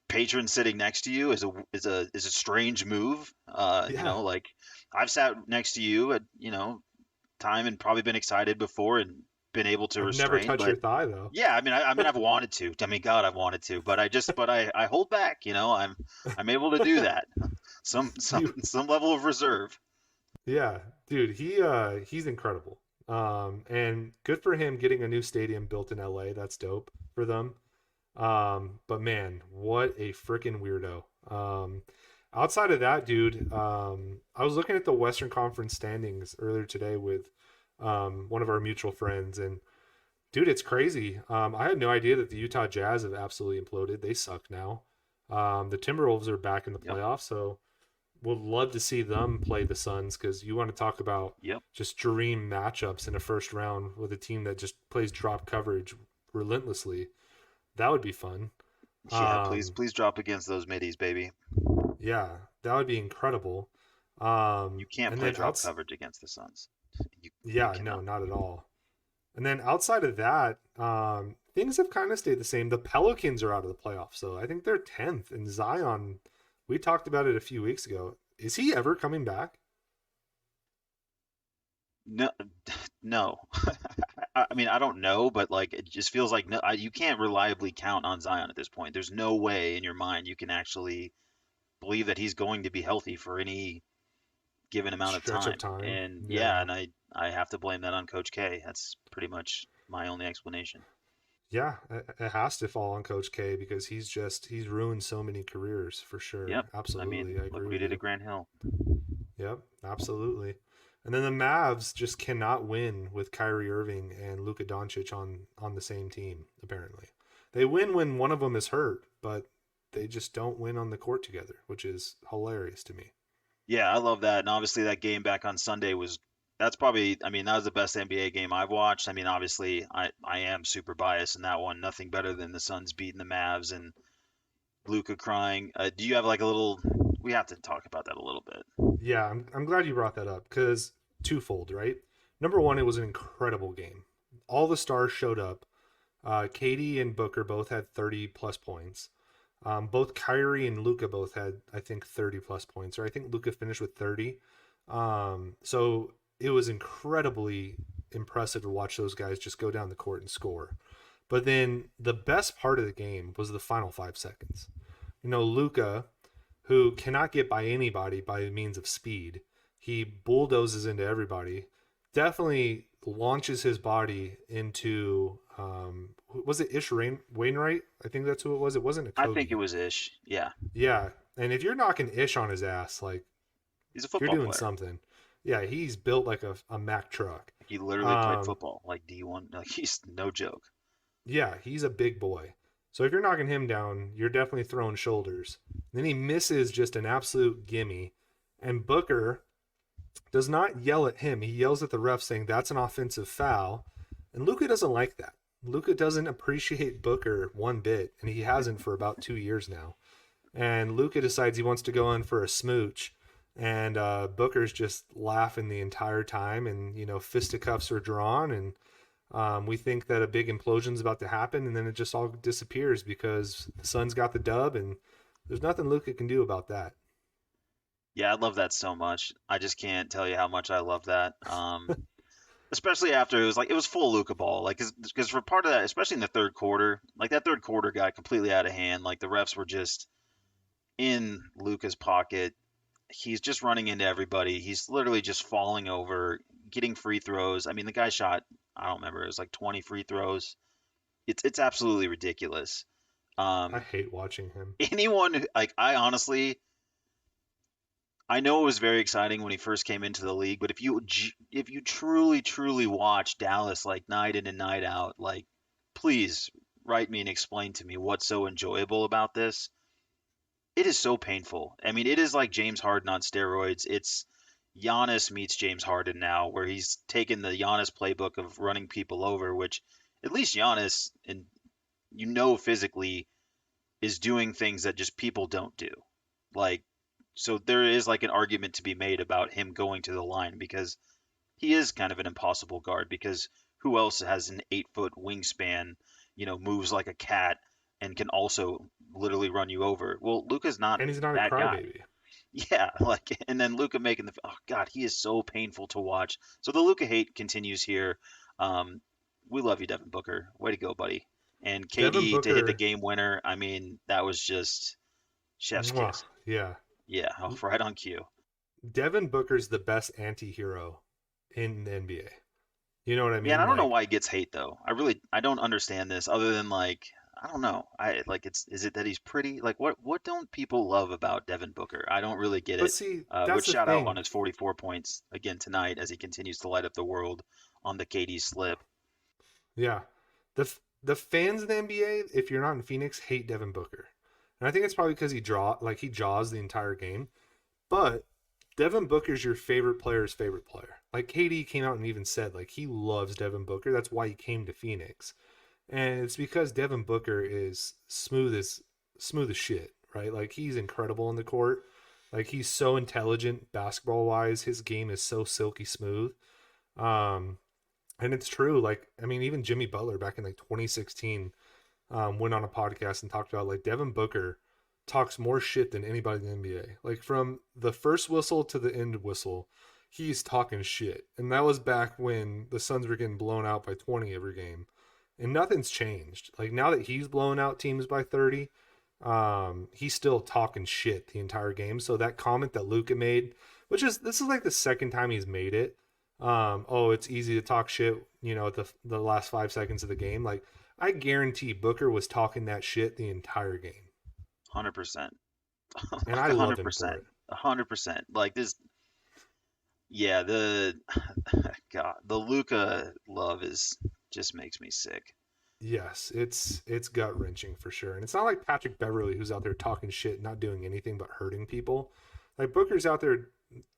patron sitting next to you is a strange move.
Yeah,
Like I've sat next to you at time and probably been excited before and been able to
I've never
restrain,
touched
but
your thigh though.
yeah, I mean, I've wanted to. I mean, God, I've wanted to, but I hold back. I'm able to do that.
Dude,
Some level of reserve.
yeah, dude, he's incredible. And good for him getting a new stadium built in LA. That's dope for them. But man, what a freaking weirdo. Outside of that, dude, I was looking at the Western Conference standings earlier today with one of our mutual friends, and dude, it's crazy. I had no idea that the Utah Jazz have absolutely imploded. They suck now. The Timberwolves are back in the
Yep,
playoffs, so would love to see them play the Suns because you want to talk about
yep.
just dream matchups in a first round with a team that just plays drop coverage relentlessly. That would be fun.
Yeah, please,
Um,
please drop against those middies, baby.
yeah, that would be incredible.
You can't
And
play
then
drop coverage against the Suns. You
yeah, no,
cannot.
not at all. And then outside of that, things have kind of stayed the same. The Pelicans are out of the playoffs, so I think they're 10th. And Zion, we talked about it a few weeks ago. Is he ever coming back?
No, no. I mean, I don't know, but like it just feels like no, you can't reliably count on Zion at this point. There's no way in your mind you can actually believe that he's going to be healthy for any given amount of
Stretch of
time.
time?
And yeah,
Yeah.
and I have to blame that on Coach K. That's pretty much my only explanation.
Yeah, it has to fall on Coach K because he's ruined so many careers for sure.
Yep. I
Absolutely.
mean,
I
look
agree
what he
with
did at
you.
Grant Hill.
Yep, absolutely. And then the Mavs just cannot win with Kyrie Irving and Luka Doncic on the same team, apparently. They win when one of them is hurt, but they just don't win on the court together, which is hilarious to me.
Yeah, I love that. And obviously that game back on Sunday was that's probably I mean, that was the best NBA game I've watched. I mean, obviously I am super biased in that one. Nothing better than the Suns beating the Mavs and Luca crying. Do you have like a little we have to talk about that a little bit.
Yeah, I'm glad you brought that up because twofold, right? Number one, it was an incredible game. All the stars showed up. Katie and Booker both had 30 plus points. Both Kyrie and Luca both had, I think, 30 plus points, or I think Luca finished with 30. So it was incredibly impressive to watch those guys just go down the court and score. But then the best part of the game was the final 5 seconds. Luca, who cannot get by anybody by means of speed, he bulldozes into everybody. Definitely launches his body into was it Wainwright? I think that's who it was. It wasn't a
I think it
Kogi.
was Ish. Yeah.
Yeah, and if you're knocking Ish on his ass, like
He's a
you're
football
doing
player.
something. Yeah, he's built like a Mack truck.
He literally played
Um,
football, like D1. Like he's no joke.
yeah, he's a big boy. So if you're knocking him down, you're definitely throwing shoulders. Then he misses just an absolute gimme, and Booker does not yell at him. He yells at the ref saying that's an offensive foul. And Luca doesn't like that. Luca doesn't appreciate Booker one bit, and he hasn't for about 2 years now. And Luca decides he wants to go in for a smooch. And Booker's just laughing the entire time, and fisticuffs are drawn, and we think that a big implosion's about to happen, and then it just all disappears because the Suns got the dub, and there's nothing Luca can do about that.
Yeah, I love that so much. I just can't tell you how much I love that. especially after it was full Luka ball. Like, because for part of that, especially in the third quarter, like that third quarter got completely out of hand. Like the refs were just in Luka's pocket. He's just running into everybody. He's literally just falling over, getting free throws. I mean, the guy shot, I don't remember, it was like 20 free throws. It's absolutely ridiculous.
I
Um,
hate watching him.
like I honestly, I know it was very exciting when he first came into the league, but if you truly watch Dallas like night in and night out, like please write me and explain to me what's so enjoyable about this. It is so painful. I mean, it is like James Harden on steroids. It's Giannis meets James Harden now, where he's taken the Giannis playbook of running people over, which at least Giannis, and physically, is doing things that just people don't do. Like, so there is like an argument to be made about him going to the line because he is kind of an impossible guard because who else has an 8 foot wingspan, moves like a cat and can also literally run you over? Well, Luka's not
And he's not a
that guy.
crybaby.
Yeah, like, and then Luka making oh God, he is so painful to watch. So the Luka hate continues here. Um, we love you, Devin Booker. Way to go, buddy. And
Devin
KD to hit the
Booker,
game winner. I mean, that was just chef's
mwah,
kiss.
yeah.
Yeah, oh, right on cue.
Devin Booker's the best anti-hero in the NBA. You know what I
Yeah, and I
mean?
don't know
Like,
why he gets hate though. I don't understand this other than like I don't know. I like it's is it that he's pretty? Like what don't people love about Devin Booker? I don't really get
but
it.
see,
Which
that's the
shout out on
thing.
his 44 points again tonight as he continues to light up the world on the KD slip.
Yeah, the fans of the NBA, if you're not in Phoenix, hate Devin Booker, and I think it's probably because he jaws the entire game. But Devin Booker's your favorite player's favorite player. Like KD came out and even said like he loves Devin Booker. That's why he came to Phoenix. And it's because Devin Booker is smooth as shit, right? Like he's incredible on the court. Like he's so intelligent basketball wise. His game is so silky smooth. Um, and it's true. Like I mean, even Jimmy Butler back in like 2016 went on a podcast and talked about like Devin Booker talks more shit than anybody in the NBA. Like from the first whistle to the end whistle, he's talking shit. And that was back when the Suns were getting blown out by 20 every game. And nothing's changed. Like now that he's blowing out teams by 30, he's still talking shit the entire game. So that comment that Luka made, which is this is like the second time he's made it. Oh, it's easy to talk shit, at the last 5 seconds of the game. Like I guarantee Booker was talking that shit the entire game,
100%.
and
Like
I love him for
100%.
it.
100%. Like this yeah, the God, the Luca love is just makes me sick.
Yes, it's gut wrenching for sure, and it's not like Patrick Beverly who's out there talking shit, not doing anything but hurting people. Like Booker's out there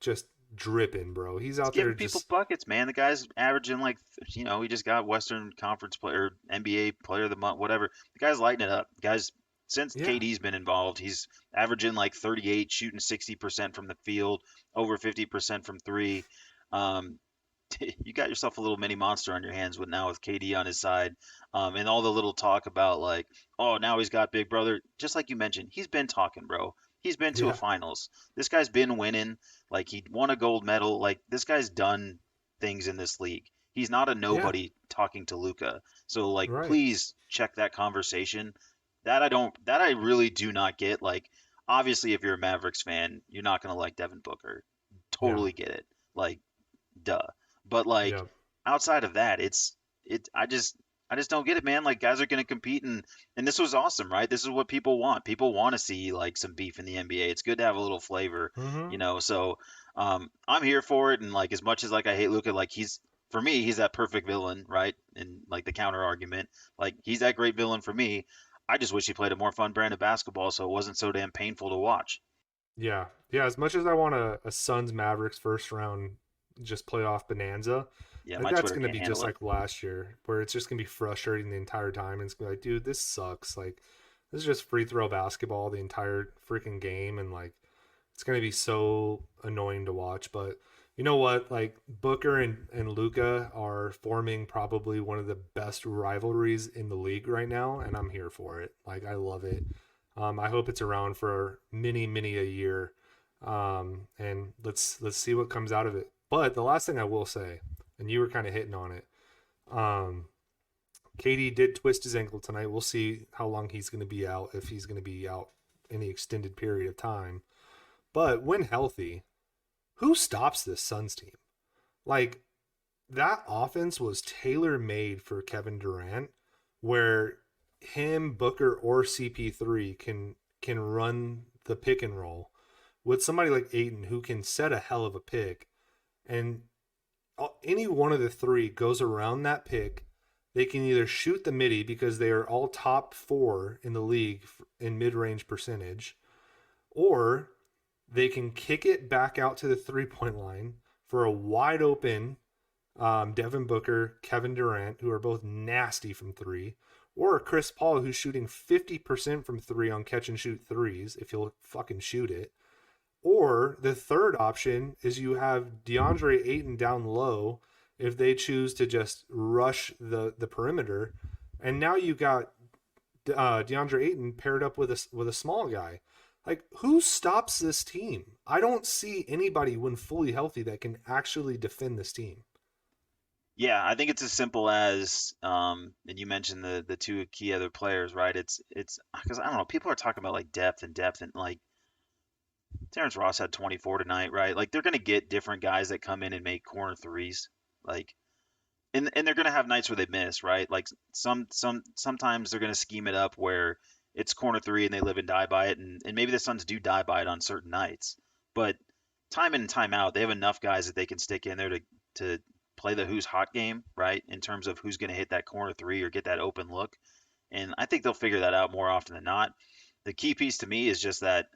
just dripping, bro. He's
He's
out there
giving people
just
buckets, man. The guy's averaging like, he just got Western Conference player, NBA player of the month, whatever. The guy's lighting it up. The guy's since
yeah,
KD's been involved, he's averaging like 38, shooting 60% from the field, over 50% from three. Um, you got yourself a little mini monster on your hands with KD on his side, and all the little talk about like, oh, now he's got Big Brother. Just like you mentioned, he's been talking, bro. He's been to a
yeah,
finals. This guy's been winning. Like he won a gold medal. Like this guy's done things in this league. He's not a
yeah,
nobody talking to Luca. So like,
right,
please check that conversation. That I really do not get. Like, obviously, if you're a Mavericks fan, you're not gonna like Devin Booker.
yeah,
Totally get it. Like, duh. But like
yeah,
outside of that, I just don't get it, man. Like guys are going to compete and this was awesome, right? This is what people want. People want to see like some beef in the NBA. It's good to have a little flavor,
mm-hmm.
So I'm here for it and like as much as like I hate Luca, like he's for me, he's that perfect villain, right? And like the counter argument, like he's that great villain for me. I just wish he played a more fun brand of basketball so it wasn't so damn painful to watch.
Yeah, yeah. As much as I want a Suns Mavericks first round just playoff bonanza,
Yeah,
I think
my
that's
Twitter
gonna
can't
be
handle
just
it.
like last year, where it's just gonna be frustrating the entire time, and it's gonna be like, dude, this sucks. Like, this is just free throw basketball the entire freaking game, and like, it's gonna be so annoying to watch. But you know what? Like Booker and Luca are forming probably one of the best rivalries in the league right now, and I'm here for it. Like I love it. I hope it's around for many a year, and let's see what comes out of it. But the last thing I will say and you were kind of hitting on it. Um, KD did twist his ankle tonight. We'll see how long he's going to be out, if he's going to be out any extended period of time. But when healthy, who stops this Suns team? Like, that offense was tailor made for Kevin Durant, where him, Booker, or CP3 can run the pick and roll with somebody like Aiton who can set a hell of a pick, and any one of the three goes around that pick. They can either shoot the midi because they are all top 4 in the league in mid-range percentage, or they can kick it back out to the 3-point line for a wide open Devin Booker, Kevin Durant, who are both nasty from 3, or Chris Paul, who's shooting 50% from 3 on catch and shoot threes, if he'll fucking shoot it. Or the third option is you have DeAndre Ayton down low if they choose to just rush the perimeter, and now you got DeAndre Ayton paired up with a small guy. Like, who stops this team? I don't see anybody when fully healthy that can actually defend this team.
Yeah, I think it's as simple as, and you mentioned the two key other players, right? It's because I don't know, people are talking about like depth and like Terrence Ross had 24 tonight, right? Like they're gonna get different guys that come in and make corner threes, like, and they're gonna have nights where they miss, right? Like sometimes they're gonna scheme it up where it's corner three and they live and die by it, and maybe the Suns do die by it on certain nights, but time in and time out, they have enough guys that they can stick in there to play the who's hot game, right? In terms of who's going to hit that corner three or get that open look. And I think they'll figure that out more often than not. The key piece to me is just that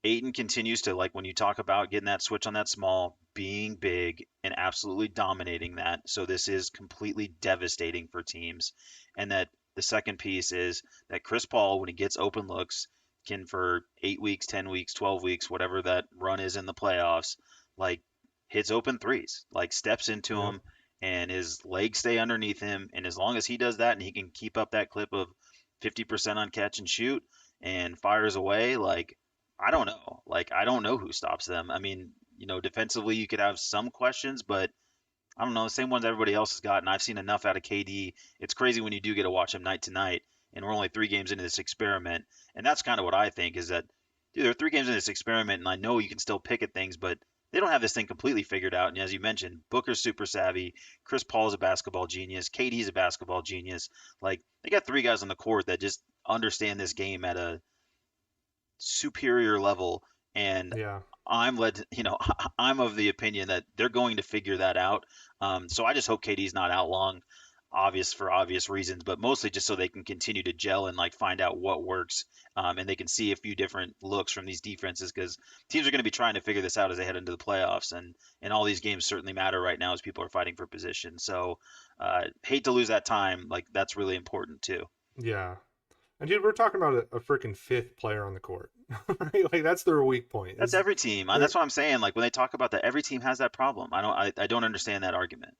Aiton continues to, like, when you talk about getting that switch on that small, being big and absolutely dominating that. So this is completely devastating for teams. And that the second piece is that Chris Paul, when he gets open looks, can for 8 weeks, 10 weeks, 12 weeks, whatever that run is in the playoffs, like hits open threes, like steps into
Yep.
them and his legs stay underneath him. And as long as he does that and he can keep up that clip of 50% on catch and shoot and fires away, like, I don't know. Like, I don't know who stops them. I mean, defensively, you could have some questions, but I don't know, the same ones everybody else has got. And I've seen enough out of KD. It's crazy when you do get to watch him night to night. And we're only 3 games into this experiment. And that's kind of what I think is that, dude, they're 3 games into this experiment, and I know you can still pick at things, but they don't have this thing completely figured out. And as you mentioned, Booker's super savvy. Chris Paul's a basketball genius. KD's a basketball genius. Like, they got 3 guys on the court that just understand this game at a superior level, and
Yeah.
I'm led, I'm of the opinion that they're going to figure that out. So I just hope KD's not out long, obvious for obvious reasons, but mostly just so they can continue to gel and like find out what works, and they can see a few different looks from these defenses because teams are going to be trying to figure this out as they head into the playoffs, and all these games certainly matter right now as people are fighting for position. So hate to lose that time. Like that's really important too.
Yeah. And dude, we're talking about a freaking fifth player on the court, right? Like, that's their weak point.
That's
Is
every team.
they're
That's what I'm saying. Like when they talk about that, every team has that problem. I don't understand that argument.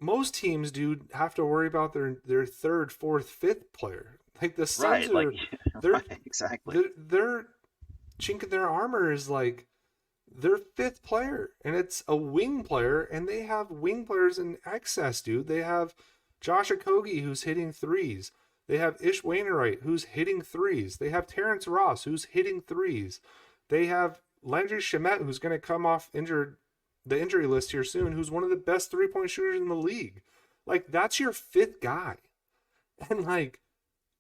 most teams, dude, have to worry about their third, fourth, fifth player. Like the Suns
Right. Like
are, they're
right. Exactly.
they're chink in their armor is like their fifth player, and it's a wing player, and they have wing players in excess, dude. They have Josh Okogie, who's hitting threes. They have Ish Wainwright, who's hitting threes. They have Terrence Ross, who's hitting threes. They have Landry Shamet, who's going to come off the injury list here soon, who's one of the best 3-point shooters in the league. Like, that's your fifth guy. And, like,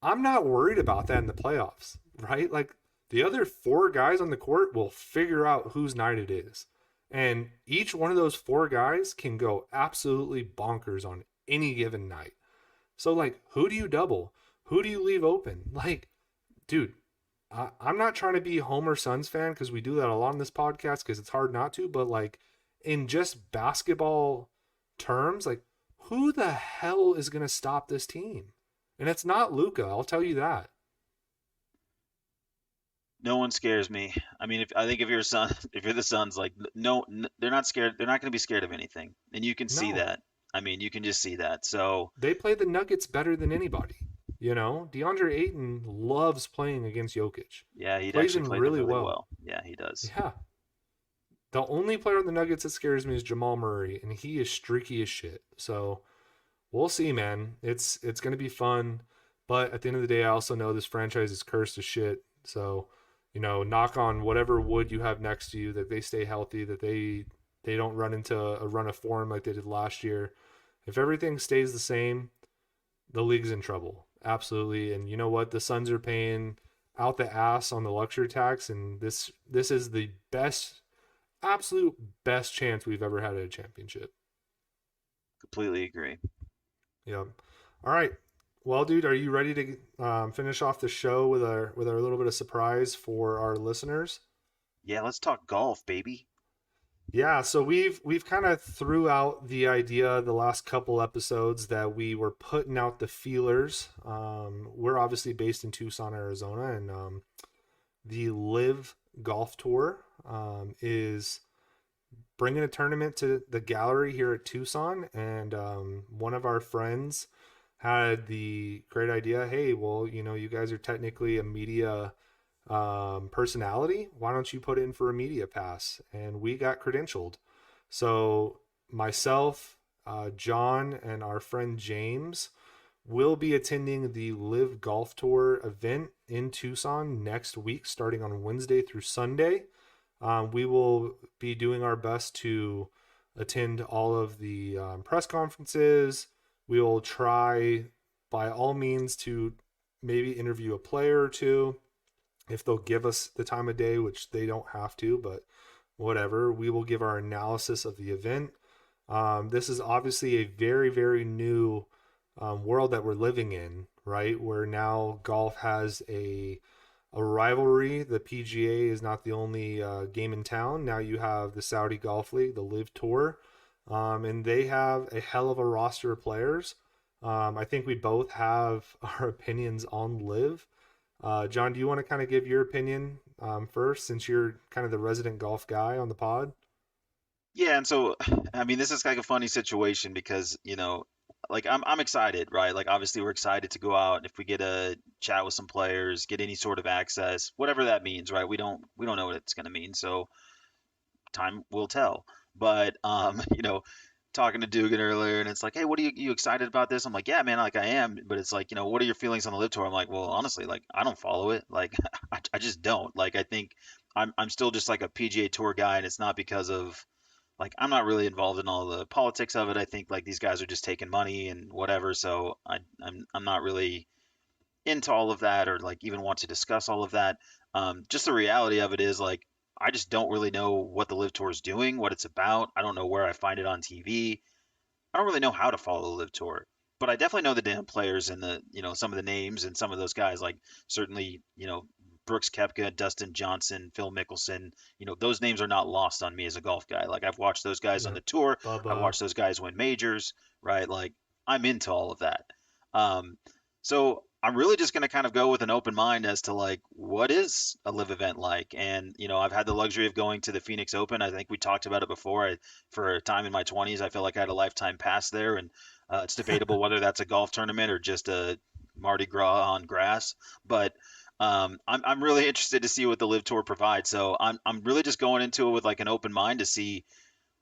I'm not worried about that in the playoffs, right? Like, the other 4 guys on the court will figure out whose night it is. And each one of those 4 guys can go absolutely bonkers on any given night. So, like, who do you double? Who do you leave open? Like, dude, I'm not trying to be Homer Suns fan because we do that a lot on this podcast because it's hard not to, but, like, in just basketball terms, like, who the hell is going to stop this team? And it's not Luka, I'll tell you that.
No one scares me. I mean, I think if you're a Sun, if you're the Suns, like no, they're not scared. They're not going to be scared of anything, and you can see
No,
that. I mean, you can just see that. So
they play the Nuggets better than anybody. You know, DeAndre Ayton loves playing against Jokic.
yeah, he'd
Plays
actually
him
play them
really
really
well.
well. Yeah, he does.
Yeah. The only player on the Nuggets that scares me is Jamal Murray, and he is streaky as shit. So we'll see, man. It's gonna be fun, but at the end of the day, I also know this franchise is cursed as shit. So, knock on whatever wood you have next to you that they stay healthy, that they don't run into a run of form like they did last year. If everything stays the same, the league's in trouble. Absolutely. And you know what? The Suns are paying out the ass on the luxury tax, and this is the best, absolute best chance we've ever had at a championship.
Completely agree.
Yeah. All right. Well, dude, are you ready to finish off the show with our little bit of surprise for our listeners?
Yeah, let's talk golf, baby.
Yeah, so we've kind of threw out the idea the last couple episodes that we were putting out the feelers. We're obviously based in Tucson, Arizona, and the LIV Golf Tour is bringing a tournament to the gallery here at Tucson, and one of our friends had the great idea. Hey, well, you guys are technically a media personality. Why don't you put in for a media pass? And we got credentialed. So myself, John, and our friend James will be attending the LIV Golf Tour event in Tucson next week, starting on Wednesday through Sunday. We will be doing our best to attend all of the press conferences. We will try, by all means, to maybe interview a player or two if they'll give us the time of day, which they don't have to, but whatever. We will give our analysis of the event. This is obviously a very, very new world that we're living in, right? Where now golf has a rivalry. The PGA is not the only game in town. Now you have the Saudi Golf League, the LIV Tour, and they have a hell of a roster of players. I think we both have our opinions on LIV. John, do you want to kind of give your opinion first, since you're kind of the resident golf guy on the pod?
Yeah, and so I mean, this is like a funny situation because, like I'm excited, right? Like obviously we're excited to go out if we get a chat with some players, get any sort of access, whatever that means, right? We don't know what it's going to mean, so time will tell. But talking to Dugan earlier, and it's like, hey, what are you excited about this? I'm like, yeah, man, like I am. But it's like, what are your feelings on the Live Tour? I'm like, well, honestly, like I don't follow it. Like I just don't. Like I think I'm still just like a PGA Tour guy, and it's not because of like I'm not really involved in all the politics of it. I think like these guys are just taking money and whatever. So I'm not really into all of that or like even want to discuss all of that. Just the reality of it is like I just don't really know what the Live Tour is doing, what it's about. I don't know where I find it on TV. I don't really know how to follow the Live Tour, but I definitely know the damn players and some of the names and some of those guys. Like certainly, Brooks Koepka, Dustin Johnson, Phil Mickelson. Those names are not lost on me as a golf guy. Like I've watched those guys on
Yeah,
the tour. I've
Bubba.
watched those guys win majors, right? Like I'm into all of that. Um, so I'm really just going to kind of go with an open mind as to like what is a live event like. And I've had the luxury of going to the Phoenix Open. I think we talked about it before. For a time in my 20s, I feel like I had a lifetime pass there, and it's debatable whether that's a golf tournament or just a Mardi Gras on grass. But I'm really interested to see what the Live Tour provides. So I'm really just going into it with like an open mind to see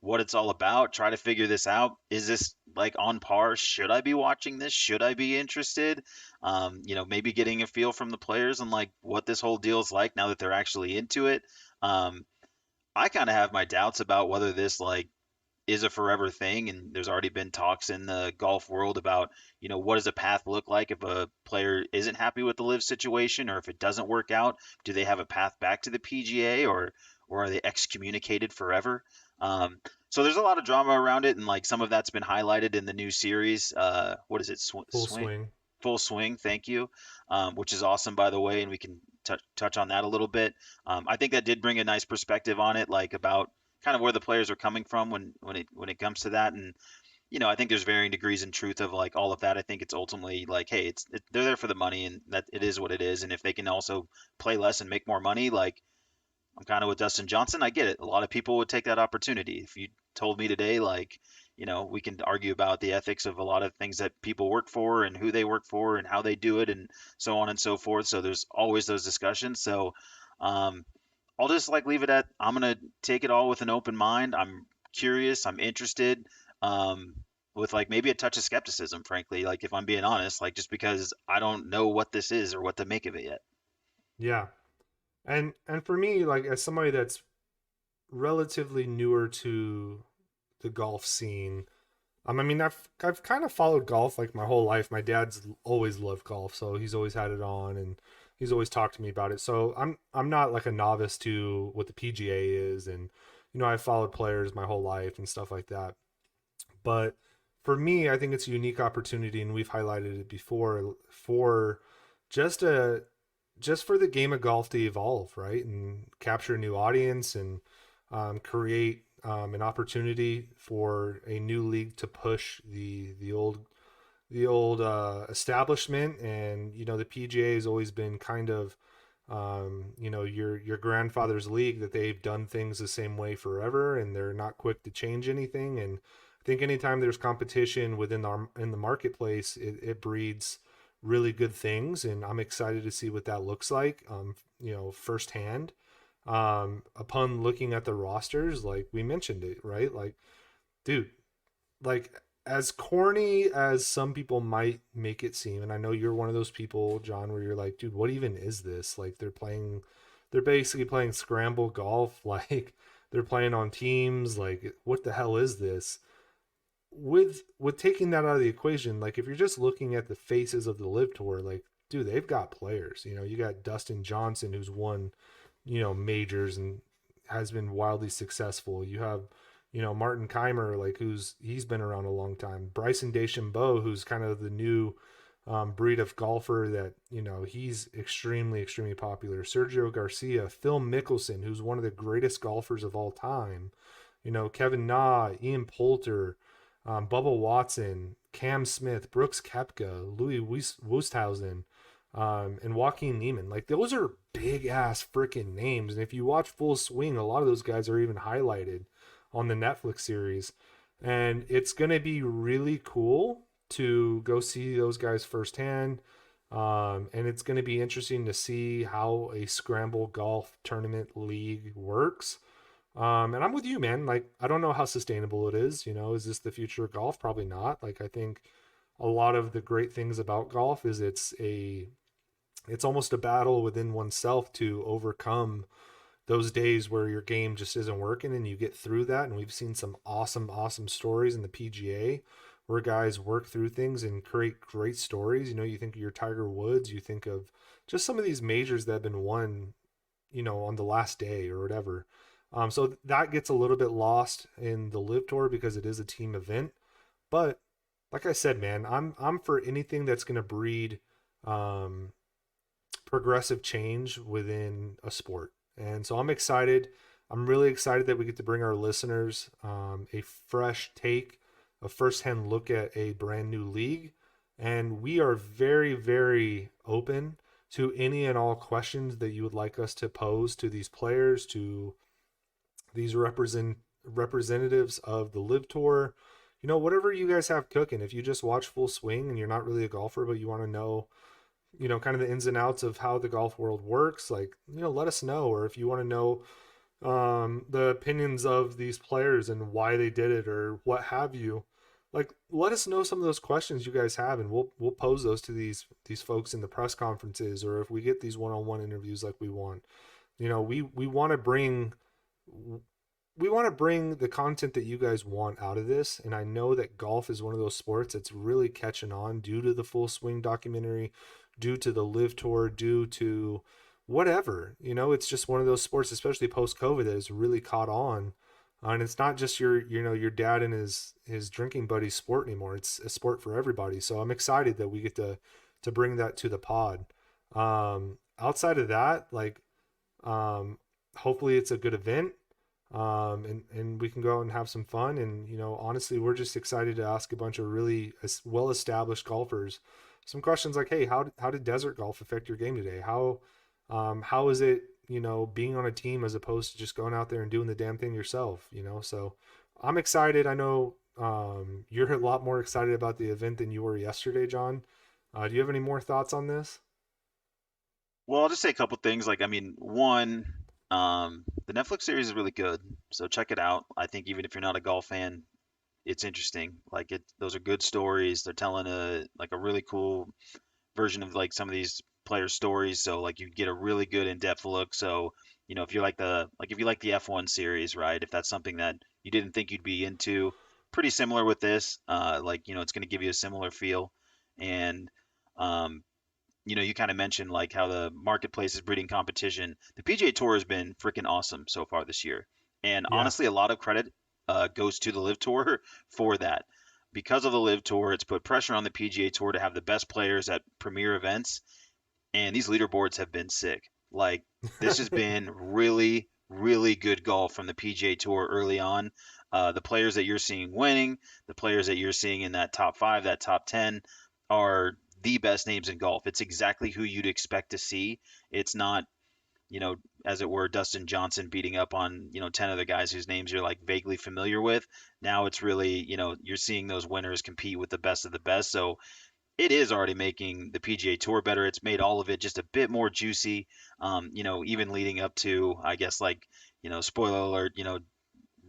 what it's all about, try to figure this out. Is this like on par? Should I be watching this? Should I be interested? Maybe getting a feel from the players and like what this whole deal is like now that they're actually into it. Um, I kind of have my doubts about whether this like is a forever thing, and there's already been talks in the golf world about what does a path look like if a player isn't happy with the live situation, or if it doesn't work out, do they have a path back to the PGA, or are they excommunicated forever? So there's a lot of drama around it, and like some of that's been highlighted in the new series. What is it?
Full
Swing,
swing.
full swing. Thank you, which is awesome, by the way, and we can touch on that a little bit. I think that did bring a nice perspective on it, like about kind of where the players are coming from when it comes to that. And I think there's varying degrees in truth of like all of that. I think it's ultimately like, hey, they're there for the money, and that it is what it is. And if they can also play less and make more money, like I'm kind of with Dustin Johnson. I get it. A lot of people would take that opportunity. If you told me today, like, we can argue about the ethics of a lot of things that people work for and who they work for and how they do it and so on and so forth. So there's always those discussions. So, um, I'll just like leave it at I'm gonna take it all with an open mind. I'm curious. I'm interested. Um, with like maybe a touch of skepticism, frankly. Like if I'm being honest, like just because I don't know what this is or what to make of it yet.
Yeah. And for me, like as somebody that's relatively newer to the golf scene, I mean, I've kind of followed golf like my whole life. My dad's always loved golf, so he's always had it on, and he's always talked to me about it. So I'm not like a novice to what the PGA is, and I've followed players my whole life and stuff like that. But for me, I think it's a unique opportunity, and we've highlighted it before for just a just for the game of golf to evolve, right, and capture a new audience and create an opportunity for a new league to push the old establishment. And the PGA has always been kind of your grandfather's league, that they've done things the same way forever, and they're not quick to change anything. And I think anytime there's competition within in the marketplace, it breeds really good things, and I'm excited to see what that looks like, firsthand. Upon looking at the rosters, like we mentioned it, right? Like, dude, like as corny as some people might make it seem, and I know you're one of those people, John, where you're like, dude, what even is this? Like they're basically playing scramble golf, like they're playing on teams, like what the hell is this? With taking that out of the equation, like if you're just looking at the faces of the Live Tour, like dude, they've got players. You got Dustin Johnson, who's won majors and has been wildly successful. You have Martin Keimer, like he's been around a long time. Bryson DeChambeau, who's kind of the new breed of golfer that he's extremely popular. Sergio Garcia, Phil Mickelson, who's one of the greatest golfers of all time. Kevin Na, Ian Poulter, Bubba Watson, Cam Smith, Brooks Koepka, Louis Oosthuizen, and Joaquin Neiman. Like those are big ass freaking names. And if you watch Full Swing, a lot of those guys are even highlighted on the Netflix series. And it's gonna be really cool to go see those guys firsthand. And it's going to be interesting to see how a scramble golf tournament league works. And I'm with you, man. Like, I don't know how sustainable it is. Is this the future of golf? Probably not. Like, I think a lot of the great things about golf is it's almost a battle within oneself to overcome those days where your game just isn't working and you get through that. And we've seen some awesome stories in the PGA where guys work through things and create great stories. You think of your Tiger Woods, you think of just some of these majors that have been won, on the last day or whatever. So that gets a little bit lost in the Live Tour because it is a team event. But like I said, man, I'm for anything that's going to breed um, progressive change within a sport. And so I'm excited. I'm really excited that we get to bring our listeners a fresh take, a firsthand look at a brand new league. And we are very open to any and all questions that you would like us to pose to these players, to these representatives of the Live Tour. Whatever you guys have cooking. If you just watch Full Swing and you're not really a golfer, but you want to know kind of the ins and outs of how the golf world works, like, let us know. Or if you want to know the opinions of these players and why they did it or what have you, like, let us know some of those questions you guys have, and we'll pose those to these folks in the press conferences, or if we get these one-on-one interviews like we want. We want to bring the content that you guys want out of this. And I know that golf is one of those sports that's really catching on due to the Full Swing documentary, due to the Live Tour, due to whatever. It's just one of those sports, especially post COVID, that has really caught on. And it's not just your dad and his drinking buddy sport anymore. It's a sport for everybody. So I'm excited that we get to bring that to the pod. Outside of that, like, hopefully it's a good event. And we can go out and have some fun. And honestly, we're just excited to ask a bunch of really well established golfers some questions like, hey, how did desert golf affect your game today? How is it being on a team as opposed to just going out there and doing the damn thing yourself? So I'm excited. I know you're a lot more excited about the event than you were yesterday, John. Do you have any more thoughts on this?
Well, I'll just say a couple things. Like, I mean, one, The Netflix series is really good, so check it out. I think even if you're not a golf fan, it's interesting. Like those are good stories. They're telling a really cool version of like some of these players' stories. So like you get a really good in-depth look. So if you like the F1 series, right? If that's something that you didn't think you'd be into, pretty similar with this. It's going to give you a similar feel. And um, you kind of mentioned like how the marketplace is breeding competition. The PGA Tour has been freaking awesome so far this year, and
Yeah,
honestly, a lot of credit goes to the LIV Tour for that. Because of the LIV Tour, it's put pressure on the PGA Tour to have the best players at premier events, and these leaderboards have been sick. Like this has been really, really good golf from the PGA Tour early on. The players that you're seeing winning, the players that you're seeing in that top five, that top 10, are the best names in golf. It's exactly who you'd expect to see. It's not, as it were, Dustin Johnson beating up on, 10 other guys whose names you're like vaguely familiar with. Now it's really, you're seeing those winners compete with the best of the best. So it is already making the PGA Tour better. It's made all of it just a bit more juicy. Even leading up to, I guess, like, spoiler alert,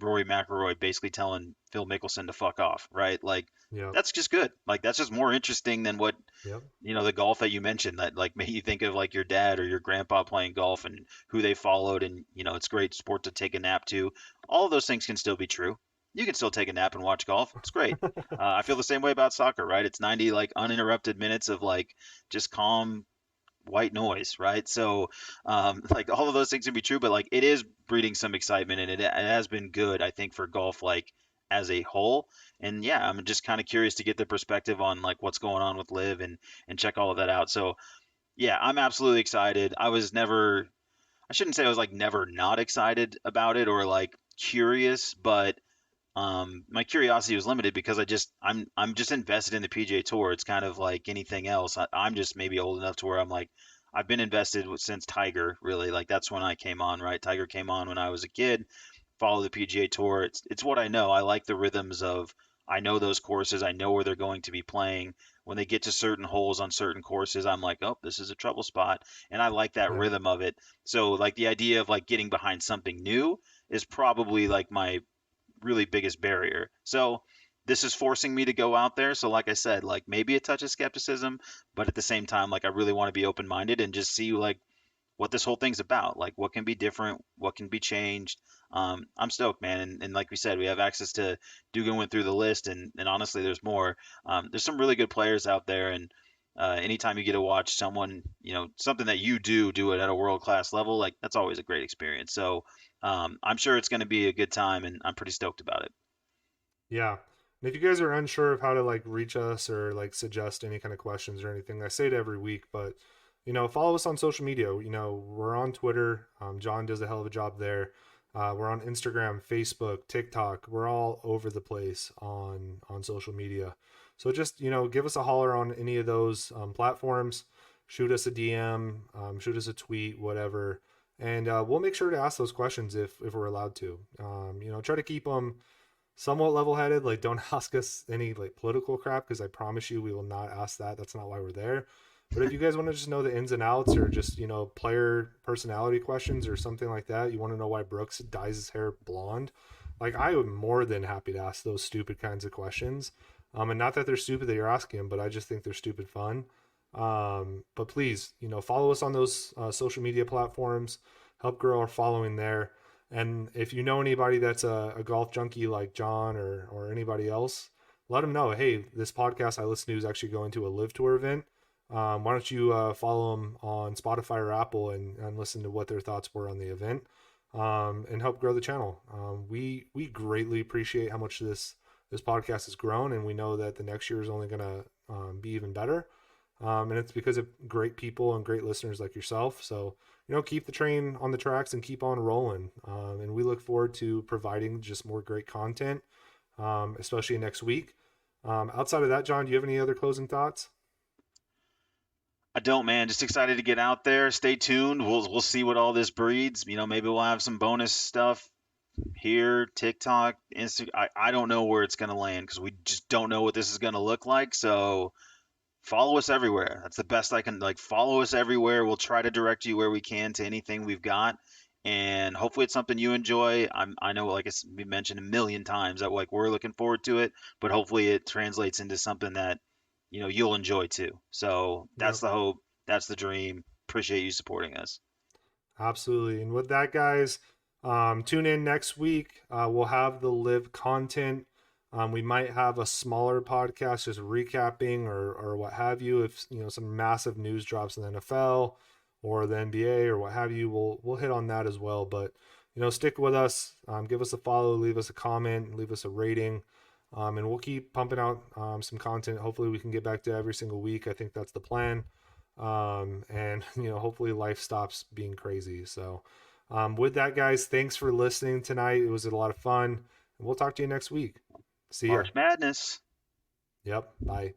Rory McIlroy basically telling Phil Mickelson to fuck off, right? Like,
yep,
that's just good. Like, that's just more interesting than what,
yep.
the golf that you mentioned that like made you think of like your dad or your grandpa playing golf and who they followed. And, it's great sport to take a nap to. All of those things can still be true. You can still take a nap and watch golf. It's great. I feel the same way about soccer, right? It's 90 like uninterrupted minutes of like just calm white noise, right? So, like all of those things can be true, but like it is breeding some excitement, and it has been good, I think, for golf, like as a whole. And yeah, I'm just kind of curious to get the perspective on like what's going on with Live and check all of that out. So yeah, I'm absolutely excited. I shouldn't say I was like never not excited about it or like curious, but my curiosity was limited because I'm just invested in the PGA Tour. It's kind of like anything else. I'm just maybe old enough to where I'm like I've been invested since Tiger, really. Like that's when I came on, right? Tiger came on when I was a kid. Follow the PGA Tour. It's what I know. I like the rhythms of I know those courses. I know where they're going to be playing. When they get to certain holes on certain courses, I'm like, oh, this is a trouble spot, and I like that
Yeah,
rhythm of it. So like the idea of like getting behind something new is probably like my really biggest barrier. So this is forcing me to go out there. So like I said, like maybe a touch of skepticism, but at the same time, like I really want to be open minded and just see like what this whole thing's about. Like what can be different, what can be changed. I'm stoked, man. And like we said, we have access to Dugan went through the list, and honestly, there's more. There's some really good players out there, and anytime you get to watch someone, something that you do it at a world class level, like that's always a great experience. So I'm sure it's going to be a good time, and I'm pretty stoked about it.
yeah. And if you guys are unsure of how to like reach us or like suggest any kind of questions or anything, I say it every week, but follow us on social media. We're on Twitter. John does a hell of a job there. We're on Instagram, Facebook, TikTok. We're all over the place on social media. So just give us a holler on any of those platforms. Shoot us a DM, shoot us a tweet, whatever, and we'll make sure to ask those questions if we're allowed to. Try to keep them somewhat level-headed. Like, don't ask us any like political crap because I promise you we will not ask that. That's not why we're there. But if you guys want to just know the ins and outs or just player personality questions or something like that, you want to know why Brooks dyes his hair blonde, like I am more than happy to ask those stupid kinds of questions. And not that they're stupid that you're asking them, but I just think they're stupid fun. But please, follow us on those social media platforms. Help grow our following there. And if you know anybody that's a golf junkie like John or anybody else, let them know. Hey, this podcast I listen to is actually going to a Live Tour event. Why don't you follow them on Spotify or Apple and listen to what their thoughts were on the event, and help grow the channel. We greatly appreciate how much this podcast has grown, and we know that the next year is only going to be even better. And it's because of great people and great listeners like yourself. So, keep the train on the tracks and keep on rolling. And we look forward to providing just more great content, especially next week. Outside of that, John, do you have any other closing thoughts?
I don't, man. Just excited to get out there. Stay tuned. We'll see what all this breeds. Maybe we'll have some bonus stuff here, TikTok, Instagram. I don't know where it's gonna land because we just don't know what this is gonna look like. So follow us everywhere. That's the best I can like. Follow us everywhere. We'll try to direct you where we can to anything we've got. and hopefully it's something you enjoy. I know, like we mentioned a million times, that like we're looking forward to it, but hopefully it translates into something that you'll enjoy too. So that's
Yep.
the hope, that's the dream. Appreciate you supporting us.
Absolutely. And with that, guys, tune in next week. We'll have the live content. We might have a smaller podcast just recapping or what have you. If some massive news drops in the NFL or the NBA or what have you, we'll hit on that as well. But stick with us. Give us a follow, leave us a comment, leave us a rating, and we'll keep pumping out some content. Hopefully, we can get back to every single week. I think that's the plan. And hopefully life stops being crazy. So with that, guys, thanks for listening tonight. It was a lot of fun, and we'll talk to you next week. See ya.
March Madness.
Yep, bye.